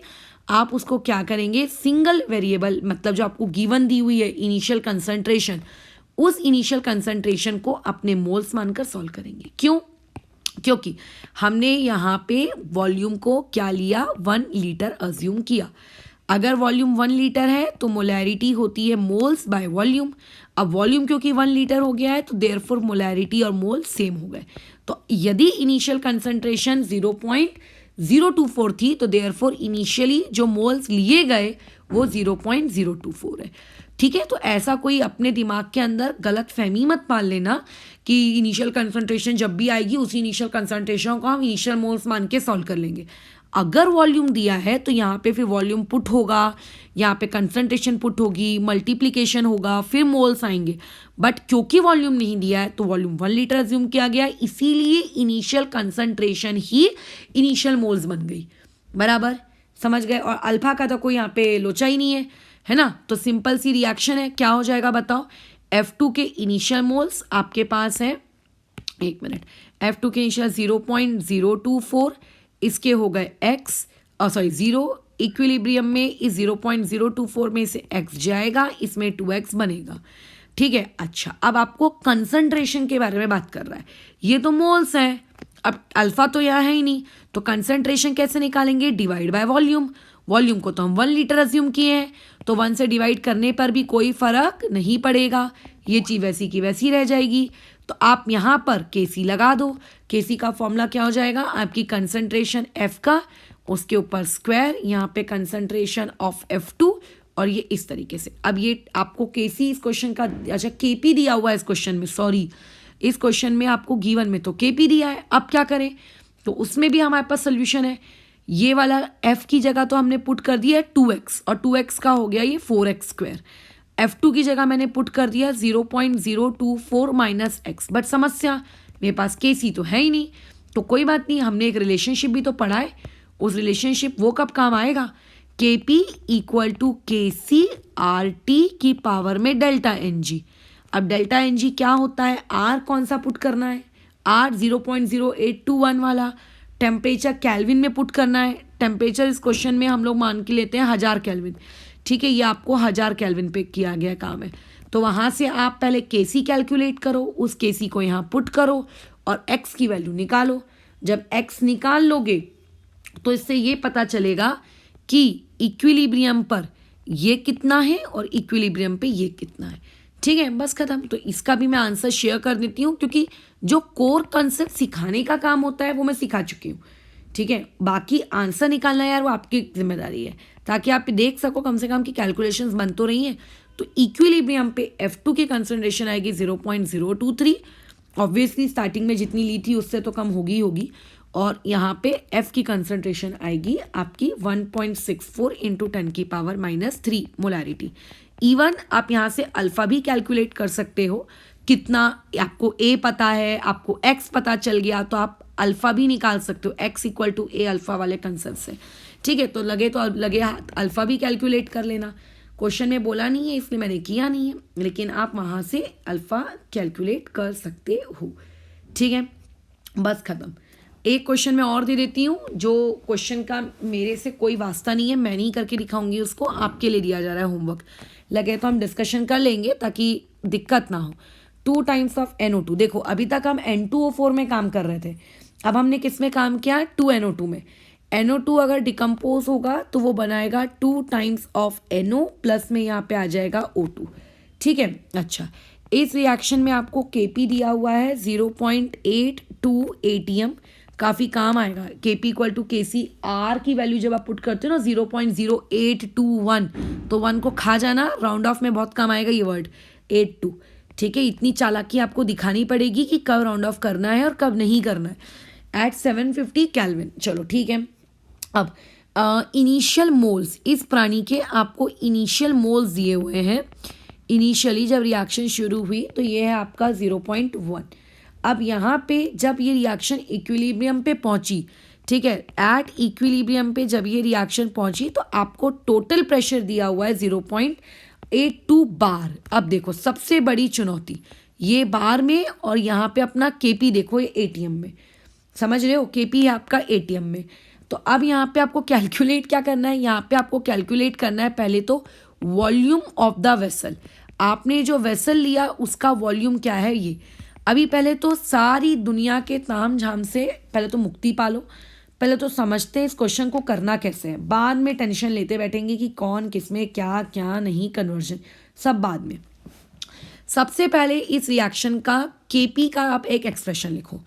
आप उसको क्या करेंगे? सिंगल वेरिएबल, मतलब जो आपको गिवन दी हुई है इनिशियल कंसंट्रेशन, उस इनिशियल कंसंट्रेशन को अपने मोल्स मानकर सॉल्व करेंगे। क्यों? क्योंकि हमने यहाँ पे वॉल्यूम को क्या लिया? 1 लीटर अज्यूम किया। अगर वॉल्यूम 1 लीटर है तो मोलैरिटी होती है मोल्स बाय वॉल्यूम। अब वॉल्यूम क्योंकि 1 लीटर हो गया है तो देयरफॉर मोलैरिटी और मोल सेम हो गए। तो यदि इनिशियल कंसंट्रेशन 0.024 थी तो देयरफॉर इनिशियली जो मोल्स लिए गए वो 0.024 है। ठीक है, तो ऐसा कोई अपने दिमाग के अंदर गलत फहमी मत पाल लेना कि इनिशियल कंसंट्रेशन जब भी आएगी उसी इनिशियल कंसंट्रेशन को हम इनिशियल मोल्स मान के सॉल्व कर लेंगे। अगर वॉल्यूम दिया है तो यहाँ पे फिर वॉल्यूम पुट होगा, यहाँ पे कंसंट्रेशन पुट होगी, मल्टीप्लिकेशन होगा, फिर मोल्स आएंगे। बट क्योंकि वॉल्यूम नहीं दिया है तो वॉल्यूम 1 लीटर अज्यूम किया गया, इसीलिए इनिशियल कंसंट्रेशन ही इनिशियल मोल्स बन गई। बराबर समझ गए? और अल्फा का तो कोई यहाँ पे लोचा ही नहीं है ना। तो सिंपल सी रिएक्शन है, क्या हो जाएगा बताओ? F2 के इनिशियल मोल्स आपके पास है, एक मिनट, F2 के इनिशियल 0.024, इसके हो गए x, 0, इक्विलिब्रियम में इस 0.024 में से x जाएगा, इसमें 2x बनेगा। ठीक है, अच्छा अब आपको कंसंट्रेशन के बारे में बात कर रहा है। ये तो मोल्स हैं, अब अल्फा तो यहाँ है ही नहीं, तो कंसंट्रेशन कैसे निकालेंगे? Divide by volume. वॉल्यूम को तो हम 1 लीटर अज्यूम किए हैं, तो 1 से डिवाइड करने पर भी कोई फर्क नहीं पड़ेगा, ये चीज़ वैसी की वैसी रह जाएगी। तो आप यहाँ पर Kc लगा दो। Kc का फॉर्मूला क्या हो जाएगा? आपकी कंसंट्रेशन F का, उसके ऊपर स्क्वायर, यहाँ पे कंसंट्रेशन ऑफ F2, और ये इस तरीके से। अब ये आपको Kc इस क्वेश्चन का, अच्छा Kp दिया हुआ है इस क्वेश्चन में, सॉरी इस क्वेश्चन में आपको गिवन में तो Kp दिया है। अब क्या करें? तो उसमें भी हमारे पास सोल्यूशन है। ये वाला F की जगह तो हमने पुट कर दिया है 2x, और 2x का हो गया ये 4x स्क्वायर। F2 की जगह मैंने पुट कर दिया 0.024 माइनस x। बट समस्या, मेरे पास Kc तो है ही नहीं, तो कोई बात नहीं, हमने एक रिलेशनशिप भी तो पढ़ा है, उस रिलेशनशिप वो कब काम आएगा, के पी इक्वल टू के सी आर टी की पावर में डेल्टा एन जी। अब डेल्टा एन जी क्या होता है, आर कौन सा पुट करना है, आर 0.0821 वाला, टेम्परेचर कैल्विन में पुट करना है। टेम्परेचर इस क्वेश्चन में हम लोग मान के लेते हैं 1000 कैल्विन, ठीक है, ये आपको 1000 कैल्विन पे किया गया काम है। तो वहाँ से आप पहले के सी कैलकुलेट करो, उस के सी को यहाँ पुट करो और एक्स की वैल्यू निकालो। जब एक्स निकाल लोगे तो इससे ये पता चलेगा कि इक्विलिब्रियम पर ये कितना है और इक्विलिब्रियम पे ये कितना है, ठीक है, बस खत्म। तो इसका भी मैं आंसर शेयर कर देती हूँ, क्योंकि जो कोर कंसेप्ट सिखाने का काम होता है वो मैं सिखा चुकी हूँ, ठीक है। बाकी आंसर निकालना यार वो आपकी जिम्मेदारी है, ताकि आप देख सको कम से कम कि कैलकुलेशंस बन तो रही हैं। तो इक्विलिब्रियम पे F2 की कंसंट्रेशन आएगी 0.023, ऑब्वियसली स्टार्टिंग में जितनी ली थी उससे तो कम होगी और यहाँ पे F की कंसंट्रेशन आएगी आपकी 1.64 इंटू 10 की पावर -3 मोलैरिटी। इवन आप यहाँ से अल्फ़ा भी कैलकुलेट कर सकते हो, कितना आपको A पता है, आपको X पता चल गया तो आप अल्फ़ा भी निकाल सकते हो, X equal to A alpha वाले कंसेप्ट से, ठीक है। तो लगे हाथ अल्फ़ा भी कैलकुलेट कर लेना। क्वेश्चन में बोला नहीं है इसलिए मैंने किया नहीं है, लेकिन आप वहाँ से अल्फ़ा कैलकुलेट कर सकते हो, ठीक है, बस खत्म। एक क्वेश्चन मैं और दे देती हूँ, जो क्वेश्चन का मेरे से कोई वास्ता नहीं है, मैं नहीं करके दिखाऊंगी उसको, आपके लिए दिया जा रहा है होमवर्क। लगे तो हम डिस्कशन कर लेंगे ताकि दिक्कत ना हो। 2 टाइम्स ऑफ NO2, देखो अभी तक हम N2O4 में काम कर रहे थे, अब हमने किस में काम किया, 2NO2 में। NO2 अगर डिकम्पोज होगा तो वो बनाएगा 2 टाइम्स ऑफ NO प्लस में यहाँ पे आ जाएगा O2, ठीक है। अच्छा, इस रिएक्शन में आपको KP दिया हुआ है 0.82 ATM, काफ़ी काम आएगा। KP equal to KC, R की वैल्यू जब आप पुट करते हो ना 0.0821, तो 1 को खा जाना, राउंड ऑफ में बहुत काम आएगा ये वर्ड 82, ठीक है। इतनी चालाकी आपको दिखानी पड़ेगी कि कब राउंड ऑफ करना है और कब नहीं करना है। एट 750 केल्विन, चलो ठीक है। अब इनिशियल मोल्स, इस प्राणी के आपको इनिशियल मोल्स दिए हुए हैं। इनिशियली जब रिएक्शन शुरू हुई तो ये है आपका 0.1। अब यहाँ पे जब ये रिएक्शन इक्विलिब्रियम पे पहुँची, ठीक है, एट इक्विलिब्रियम पे जब ये रिएक्शन पहुँची तो आपको टोटल प्रेशर दिया हुआ है 0.82 बार। अब देखो सबसे बड़ी चुनौती ये बार में, और यहाँ पे अपना KP देखो ये ATM में, समझ रहे हो, KP है आपका ATM में। तो अब यहाँ पे आपको कैलकुलेट क्या करना है, यहाँ पे आपको कैलकुलेट करना है पहले तो वॉल्यूम ऑफ द वेसल। आपने जो वेसल लिया उसका वॉल्यूम क्या है ये। अभी पहले तो सारी दुनिया के ताम झाम से पहले तो मुक्ति पालो, पहले तो समझते हैं इस क्वेश्चन को करना कैसे है, बाद में टेंशन लेते बैठेंगे कि कौन किस में क्या क्या नहीं, कन्वर्जन सब बाद में। सबसे पहले इस रिएक्शन का KP का आप एक एक्सप्रेशन लिखो,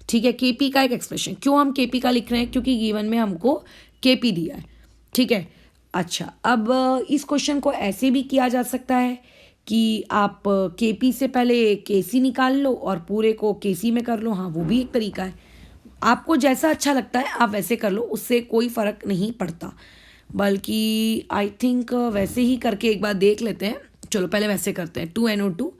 ठीक है। KP का एक एक्सप्रेशन, क्यों हम KP का लिख रहे हैं, क्योंकि गिवन में हमको KP दिया है, ठीक है। अच्छा, अब इस क्वेश्चन को ऐसे भी किया जा सकता है कि आप KP से पहले KC निकाल लो और पूरे को KC में कर लो, हाँ वो भी एक तरीका है। आपको जैसा अच्छा लगता है आप वैसे कर लो, उससे कोई फ़र्क नहीं पड़ता, बल्कि आई थिंक वैसे ही करके एक बार देख लेते हैं। चलो पहले वैसे करते हैं, 2NO2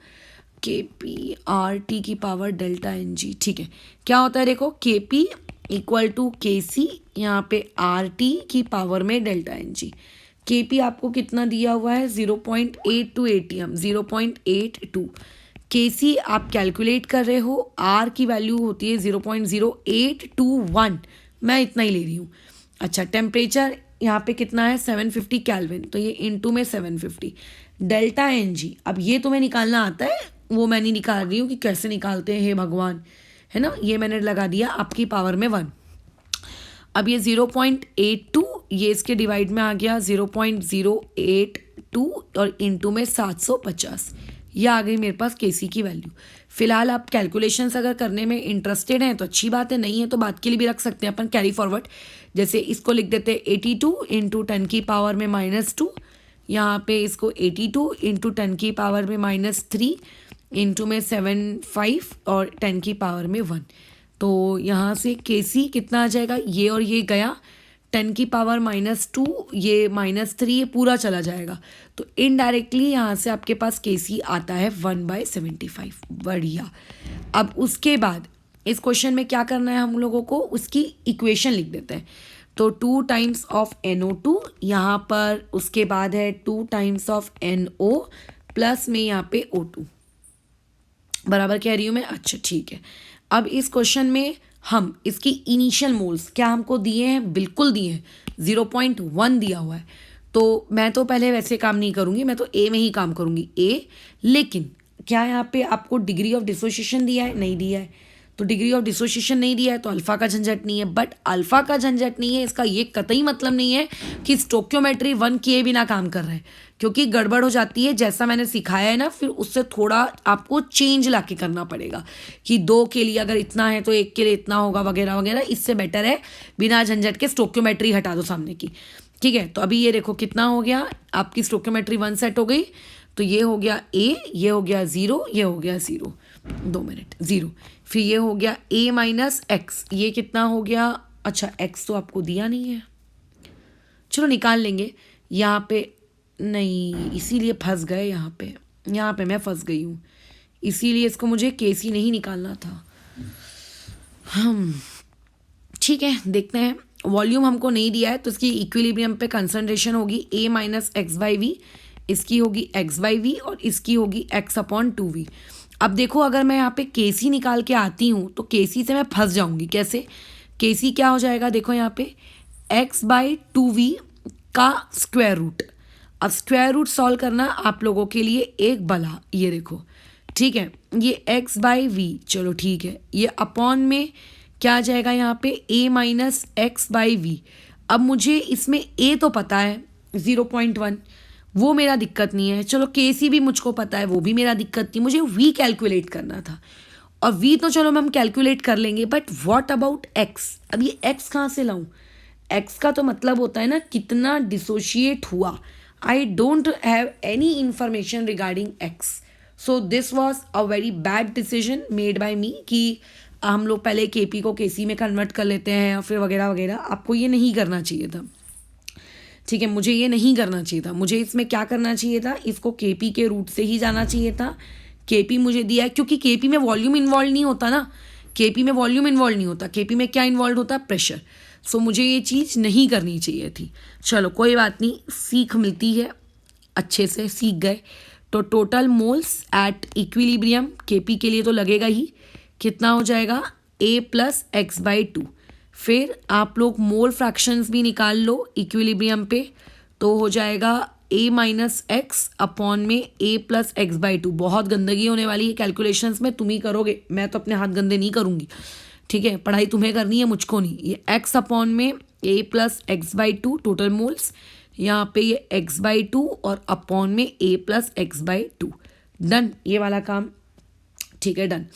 KP/RT की पावर डेल्टा NG, ठीक है। क्या होता है देखो, KP इक्वल टू KC, यहाँ पे RT की पावर में डेल्टा NG। KP आपको कितना दिया हुआ है 0.82 ATM, 0.82। KC आप कैलकुलेट कर रहे हो, R की वैल्यू होती है 0.0821, मैं इतना ही ले रही हूँ। अच्छा, टेम्परेचर यहाँ पे कितना है 750 केल्विन, तो ये इनटू में 750 डेल्टा NG। अब ये तुम्हें निकालना आता है, वो मैं नहीं निकाल रही हूँ कि कैसे निकालते हैं, हे भगवान, है ना, ये मैंने लगा दिया आपकी पावर में 1। अब ये 0.82, ये इसके डिवाइड में आ गया 0.082 और इनटू में 750, ये आ गई मेरे पास KC की वैल्यू। फिलहाल आप कैलकुलेशंस अगर करने में इंटरेस्टेड हैं तो अच्छी बात है, नहीं है तो बात के लिए भी रख सकते हैं अपन कैरी फॉरवर्ड। जैसे इसको लिख देते हैं 82 इंटू 10 की पावर में -2, यहाँ पे इसको 82 इंटू 10 की पावर में -3 इंटू में 75 और 10 की पावर में 1। तो यहाँ से KC कितना आ जाएगा, ये और ये गया, 10 की पावर -2, ये -3, ये पूरा चला जाएगा। तो इनडायरेक्टली यहाँ से आपके पास KC आता है 1/75। बढ़िया। अब उसके बाद इस क्वेश्चन में क्या करना है हम लोगों को, उसकी इक्वेशन लिख देते हैं। तो 2 टाइम्स ऑफ NO2 यहाँ पर, उसके बाद है 2 टाइम्स ऑफ NO प्लस में यहाँ पे O2, बराबर कह रही हूँ मैं। अच्छा ठीक है, अब इस क्वेश्चन में हम इसकी इनिशियल मोल्स क्या हमको दिए हैं, बिल्कुल दिए हैं, 0.1 दिया हुआ है। तो मैं तो पहले वैसे काम नहीं करूँगी, मैं तो ए में ही काम करूँगी, ए। लेकिन क्या यहाँ पे आपको डिग्री ऑफ डिसोसिएशन दिया है, नहीं दिया है। तो डिग्री ऑफ डिसोसिएशन नहीं दिया है तो अल्फा का झंझट नहीं है। बट अल्फा का झंझट नहीं है इसका ये कतई मतलब नहीं है कि स्टोक्योमेट्री 1 किए बिना काम कर रहा है, क्योंकि गड़बड़ हो जाती है। जैसा मैंने सिखाया है ना, फिर उससे थोड़ा आपको चेंज लाके करना पड़ेगा कि 2 के लिए अगर इतना है तो 1 के लिए इतना होगा, वगैरह वगैरह। इससे बेटर है बिना झंझट के स्टोक्योमेट्री हटा दो सामने की, ठीक है। तो अभी ये देखो कितना हो गया, आपकी स्टोक्योमेट्री 1 सेट हो गई। तो ये हो गया ए, ये हो गया 0, ये हो गया 0, 2 मिनट 0। फिर ये हो गया a माइनस एक्स, ये कितना हो गया, अच्छा x तो आपको दिया नहीं है, चलो निकाल लेंगे। यहाँ पे नहीं, इसीलिए फंस गए यहाँ पे मैं फंस गई हूँ, इसीलिए इसको मुझे केसी नहीं निकालना था। ठीक है, देखते हैं। वॉल्यूम हमको नहीं दिया है तो इसकी इक्विलिब्रियम पे कंसंट्रेशन होगी a minus x by V, इसकी होगी x बाई वी और इसकी होगी x अपॉन 2v। अब देखो अगर मैं यहाँ पे केसी निकाल के आती हूँ तो केसी से मैं फंस जाऊँगी। कैसे, केसी क्या हो जाएगा, देखो यहाँ पे x बाई 2v का स्क्वायर रूट। अब स्क्वायर रूट सॉल्व करना आप लोगों के लिए एक बला, ये देखो, ठीक है। ये x बाई वी, चलो ठीक है, ये अपॉन में क्या आ जाएगा यहाँ पे a minus x by V. अब मुझे इसमें a तो पता है 0.1, वो मेरा दिक्कत नहीं है। चलो केसी भी मुझको पता है, वो भी मेरा दिक्कत नहीं, मुझे वी कैलकुलेट करना था। और वी तो चलो हम कैलकुलेट कर लेंगे, बट व्हाट अबाउट एक्स। अब ये एक्स कहाँ से लाऊं, एक्स का तो मतलब होता है ना कितना डिसोशिएट हुआ। I don't have any information regarding X, so this was a very bad decision made by me कि हम लोग पहले केपी को केसी में कन्वर्ट कर लेते हैं और फिर वगैरह वगैरह। आपको ये नहीं करना चाहिए था, ठीक है, मुझे ये नहीं करना चाहिए था। मुझे इसमें क्या करना चाहिए था, इसको केपी के रूट से ही जाना चाहिए था। केपी मुझे दिया है क्योंकि केपी में वॉल्यूम इन्वॉल्व नहीं होता ना, केपी में वॉल्यूम इन्वॉल्व नहीं होता, केपी में क्या इन्वॉल्व होता, प्रेशर। सो मुझे ये चीज़ नहीं करनी चाहिए थी। चलो कोई बात नहीं, सीख मिलती है, अच्छे से सीख गए। तो total moles at equilibrium KP के लिए तो लगेगा ही, कितना हो जाएगा a प्लस एक्स बाई 2। फिर आप लोग मोल फ्रैक्शंस भी निकाल लो इक्विलिब्रियम पे, तो हो जाएगा a माइनस एक्स अपॉन में a प्लस एक्स बाई 2। बहुत गंदगी होने वाली है कैलकुलेशंस में, तुम ही करोगे, मैं तो अपने हाथ गंदे नहीं करूँगी, ठीक है। पढ़ाई तुम्हें करनी है, मुझको नहीं। ये x अपॉन में a plus x by 2 total moles, यहाँ पे ये x बाई 2 और अपॉन में a plus x by 2। Done ये वाला काम, ठीक है, डन।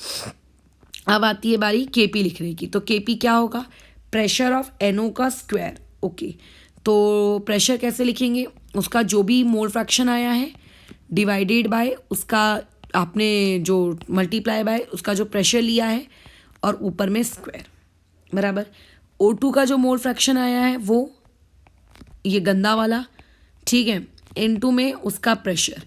अब आती है बारी केपी लिखने की। तो केपी क्या होगा, प्रेशर ऑफ NO का स्क्वायर। ओके, तो प्रेशर कैसे लिखेंगे, उसका जो भी मोल फ्रैक्शन आया है डिवाइडेड बाय उसका आपने जो मल्टीप्लाई बाय उसका जो प्रेशर लिया है और ऊपर में स्क्वायर, बराबर। O2 का जो मोल फ्रैक्शन आया है वो ये गंदा वाला, ठीक है, N2 में उसका प्रेशर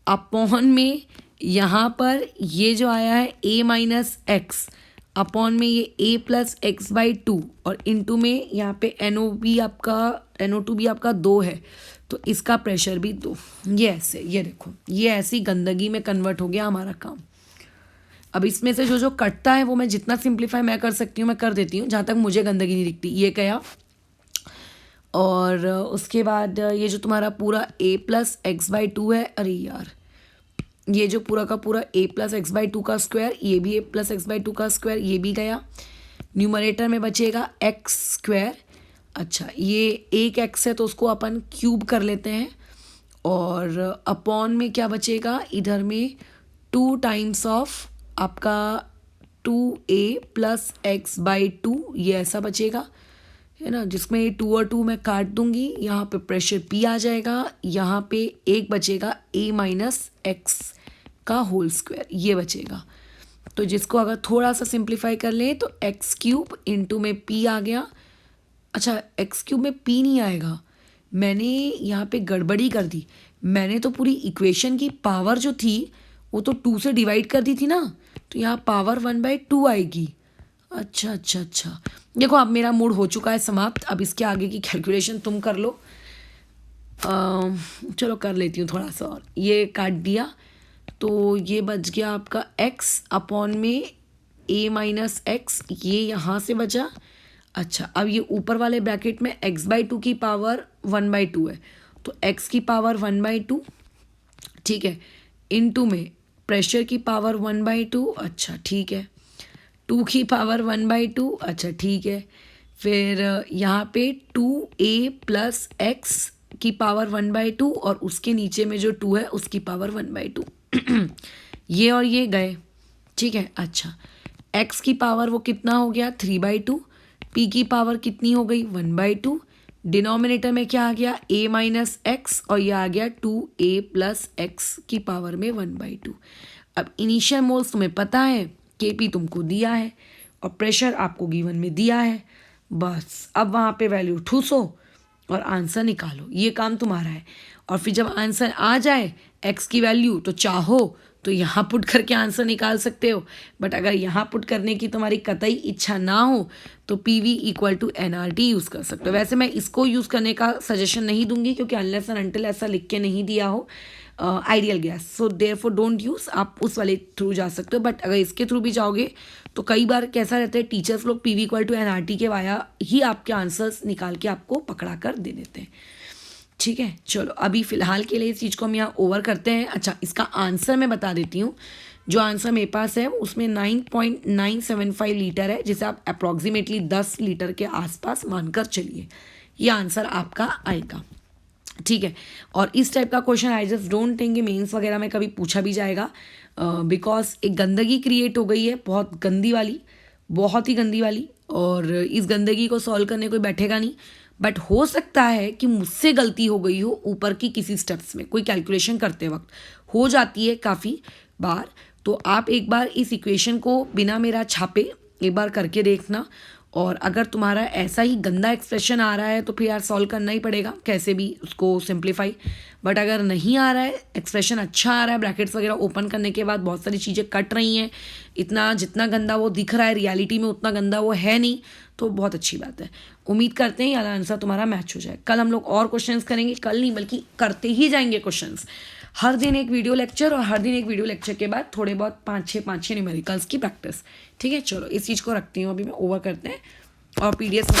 अपॉन में यहाँ पर ये जो आया है a माइनस एक्स अपॉन में ये a प्लस एक्स बाई 2 और इनटू में यहाँ पे NO2 भी आपका 2 है, तो इसका प्रेशर भी 2। ये ऐसे, ये देखो, ये ऐसी गंदगी में कन्वर्ट हो गया हमारा काम। अब इसमें से जो जो कटता है वो मैं जितना सिंप्लीफाई मैं कर सकती हूँ मैं कर देती हूँ, जहाँ तक मुझे गंदगी नहीं दिखती। ये गया, और उसके बाद ये जो तुम्हारा पूरा a प्लस एक्स बाई 2 है, अरे यार ये जो पूरा का पूरा a प्लस एक्स बाई 2 का स्क्वायर, ये भी a प्लस एक्स बाई 2 का स्क्वायर, ये भी गया। न्यूमरेटर में बचेगा एक्स स्क्वायर। अच्छा, ये एक x है तो उसको अपन क्यूब कर लेते हैं, और अपॉन में क्या बचेगा, इधर में 2 टाइम्स ऑफ आपका 2a प्लस एक्स बाई 2, ये ऐसा बचेगा, है ना, जिसमें 2 और 2 मैं काट दूंगी। यहाँ पे प्रेशर P आ जाएगा, यहाँ पे एक बचेगा a माइनस एक्स का होल स्क्वायर, ये बचेगा। तो जिसको अगर थोड़ा सा सिंप्लीफाई कर लें तो एक्स क्यूब इंटू में P आ गया। अच्छा, एक्स क्यूब में P नहीं आएगा, मैंने यहाँ पे गड़बड़ी कर दी। मैंने तो पूरी इक्वेशन की पावर जो थी वो तो 2 से डिवाइड कर दी थी ना, तो यहाँ पावर 1/2 आएगी। अच्छा अच्छा अच्छा, देखो अब मेरा मूड हो चुका है समाप्त, अब इसके आगे की कैलकुलेशन तुम कर लो। चलो कर लेती हूँ थोड़ा सा और, ये काट दिया तो ये बच गया आपका x अपॉन में a माइनस एक्स, ये यहाँ से बचा। अच्छा अब ये ऊपर वाले ब्रैकेट में x/2 की पावर 1/2 है, तो x की पावर 1/2, ठीक है, इनटू में प्रेशर की पावर 1/2, अच्छा ठीक है, 2 की पावर 1/2, अच्छा ठीक है, फिर यहाँ पे 2a प्लस एक्स की पावर 1/2 और उसके नीचे में जो 2 है उसकी पावर 1/2 ये और ये गए, ठीक है। अच्छा x की पावर वो कितना हो गया 3/2, p की पावर कितनी हो गई 1/2, डिनोमिनेटर में क्या आ गया a माइनस एक्स और ये आ गया 2a प्लस एक्स की पावर में 1/2। अब इनिशियल मोल्स तुम्हें पता है, Kp तुमको दिया है और प्रेशर आपको गिवन में दिया है, बस अब वहाँ पे वैल्यू ठूसो और आंसर निकालो, ये काम तुम्हारा है। और फिर जब आंसर आ जाए x की वैल्यू तो चाहो तो यहाँ पुट करके आंसर निकाल सकते हो, बट अगर यहाँ पुट करने की तुम्हारी कतई इच्छा ना हो तो PV equal to NRT use कर सकते हो। वैसे मैं इसको यूज़ करने का सजेशन नहीं दूंगी क्योंकि अनलेस एंड अनटिल ऐसा लिख के नहीं दिया हो ideal gas, so therefore don't use, आप उस वाले थ्रू जा सकते हो। बट अगर इसके थ्रू भी जाओगे तो कई बार कैसा रहता है टीचर्स लोग PV इक्वल टू NRT के वाया ही आपके आंसर्स निकाल के आपको पकड़ा कर दे देते हैं, ठीक है। चलो अभी फ़िलहाल के लिए इस चीज़ को हम यहाँ ओवर करते हैं। अच्छा इसका आंसर मैं बता देती हूँ, जो आंसर मेरे पास है उसमें 9.975 लीटर है, जिसे आप अप्रॉक्सीमेटली 10 लीटर के आसपास मानकर चलिए, ये आंसर आपका आएगा, ठीक है। और इस टाइप का question I just don't think mains वगैरह में कभी पूछा भी जाएगा, बिकॉज एक गंदगी क्रिएट हो गई है, बहुत गंदी वाली, बहुत ही गंदी वाली, और इस गंदगी को सॉल्व करने कोई बैठेगा नहीं। बट हो सकता है कि मुझसे गलती हो गई हो ऊपर की किसी स्टेप्स में, कोई कैलकुलेशन करते वक्त हो जाती है काफ़ी बार, तो आप एक बार इस इक्वेशन को बिना मेरा छापे एक बार करके देखना, और अगर तुम्हारा ऐसा ही गंदा एक्सप्रेशन आ रहा है तो फिर यार सॉल्व करना ही पड़ेगा कैसे भी उसको सिंप्लीफाई। बट अगर नहीं आ रहा है, एक्सप्रेशन अच्छा आ रहा है, ब्रैकेट्स वगैरह ओपन करने के बाद बहुत सारी चीज़ें कट रही हैं, इतना जितना गंदा वो दिख रहा है रियलिटी में उतना गंदा वो है नहीं, तो बहुत अच्छी बात है। उम्मीद करते हैं यार आंसर तुम्हारा मैच हो जाए। कल हम लोग और क्वेश्चंस करेंगे, कल नहीं बल्कि करते ही जाएंगे क्वेश्चंस, हर दिन एक वीडियो लेक्चर और हर दिन एक वीडियो लेक्चर के बाद थोड़े बहुत 5-6 न्यूमेरिकल्स की प्रैक्टिस, ठीक है। चलो इस चीज़ को रखती हूँ, अभी मैं ओवर करते हैं और PDF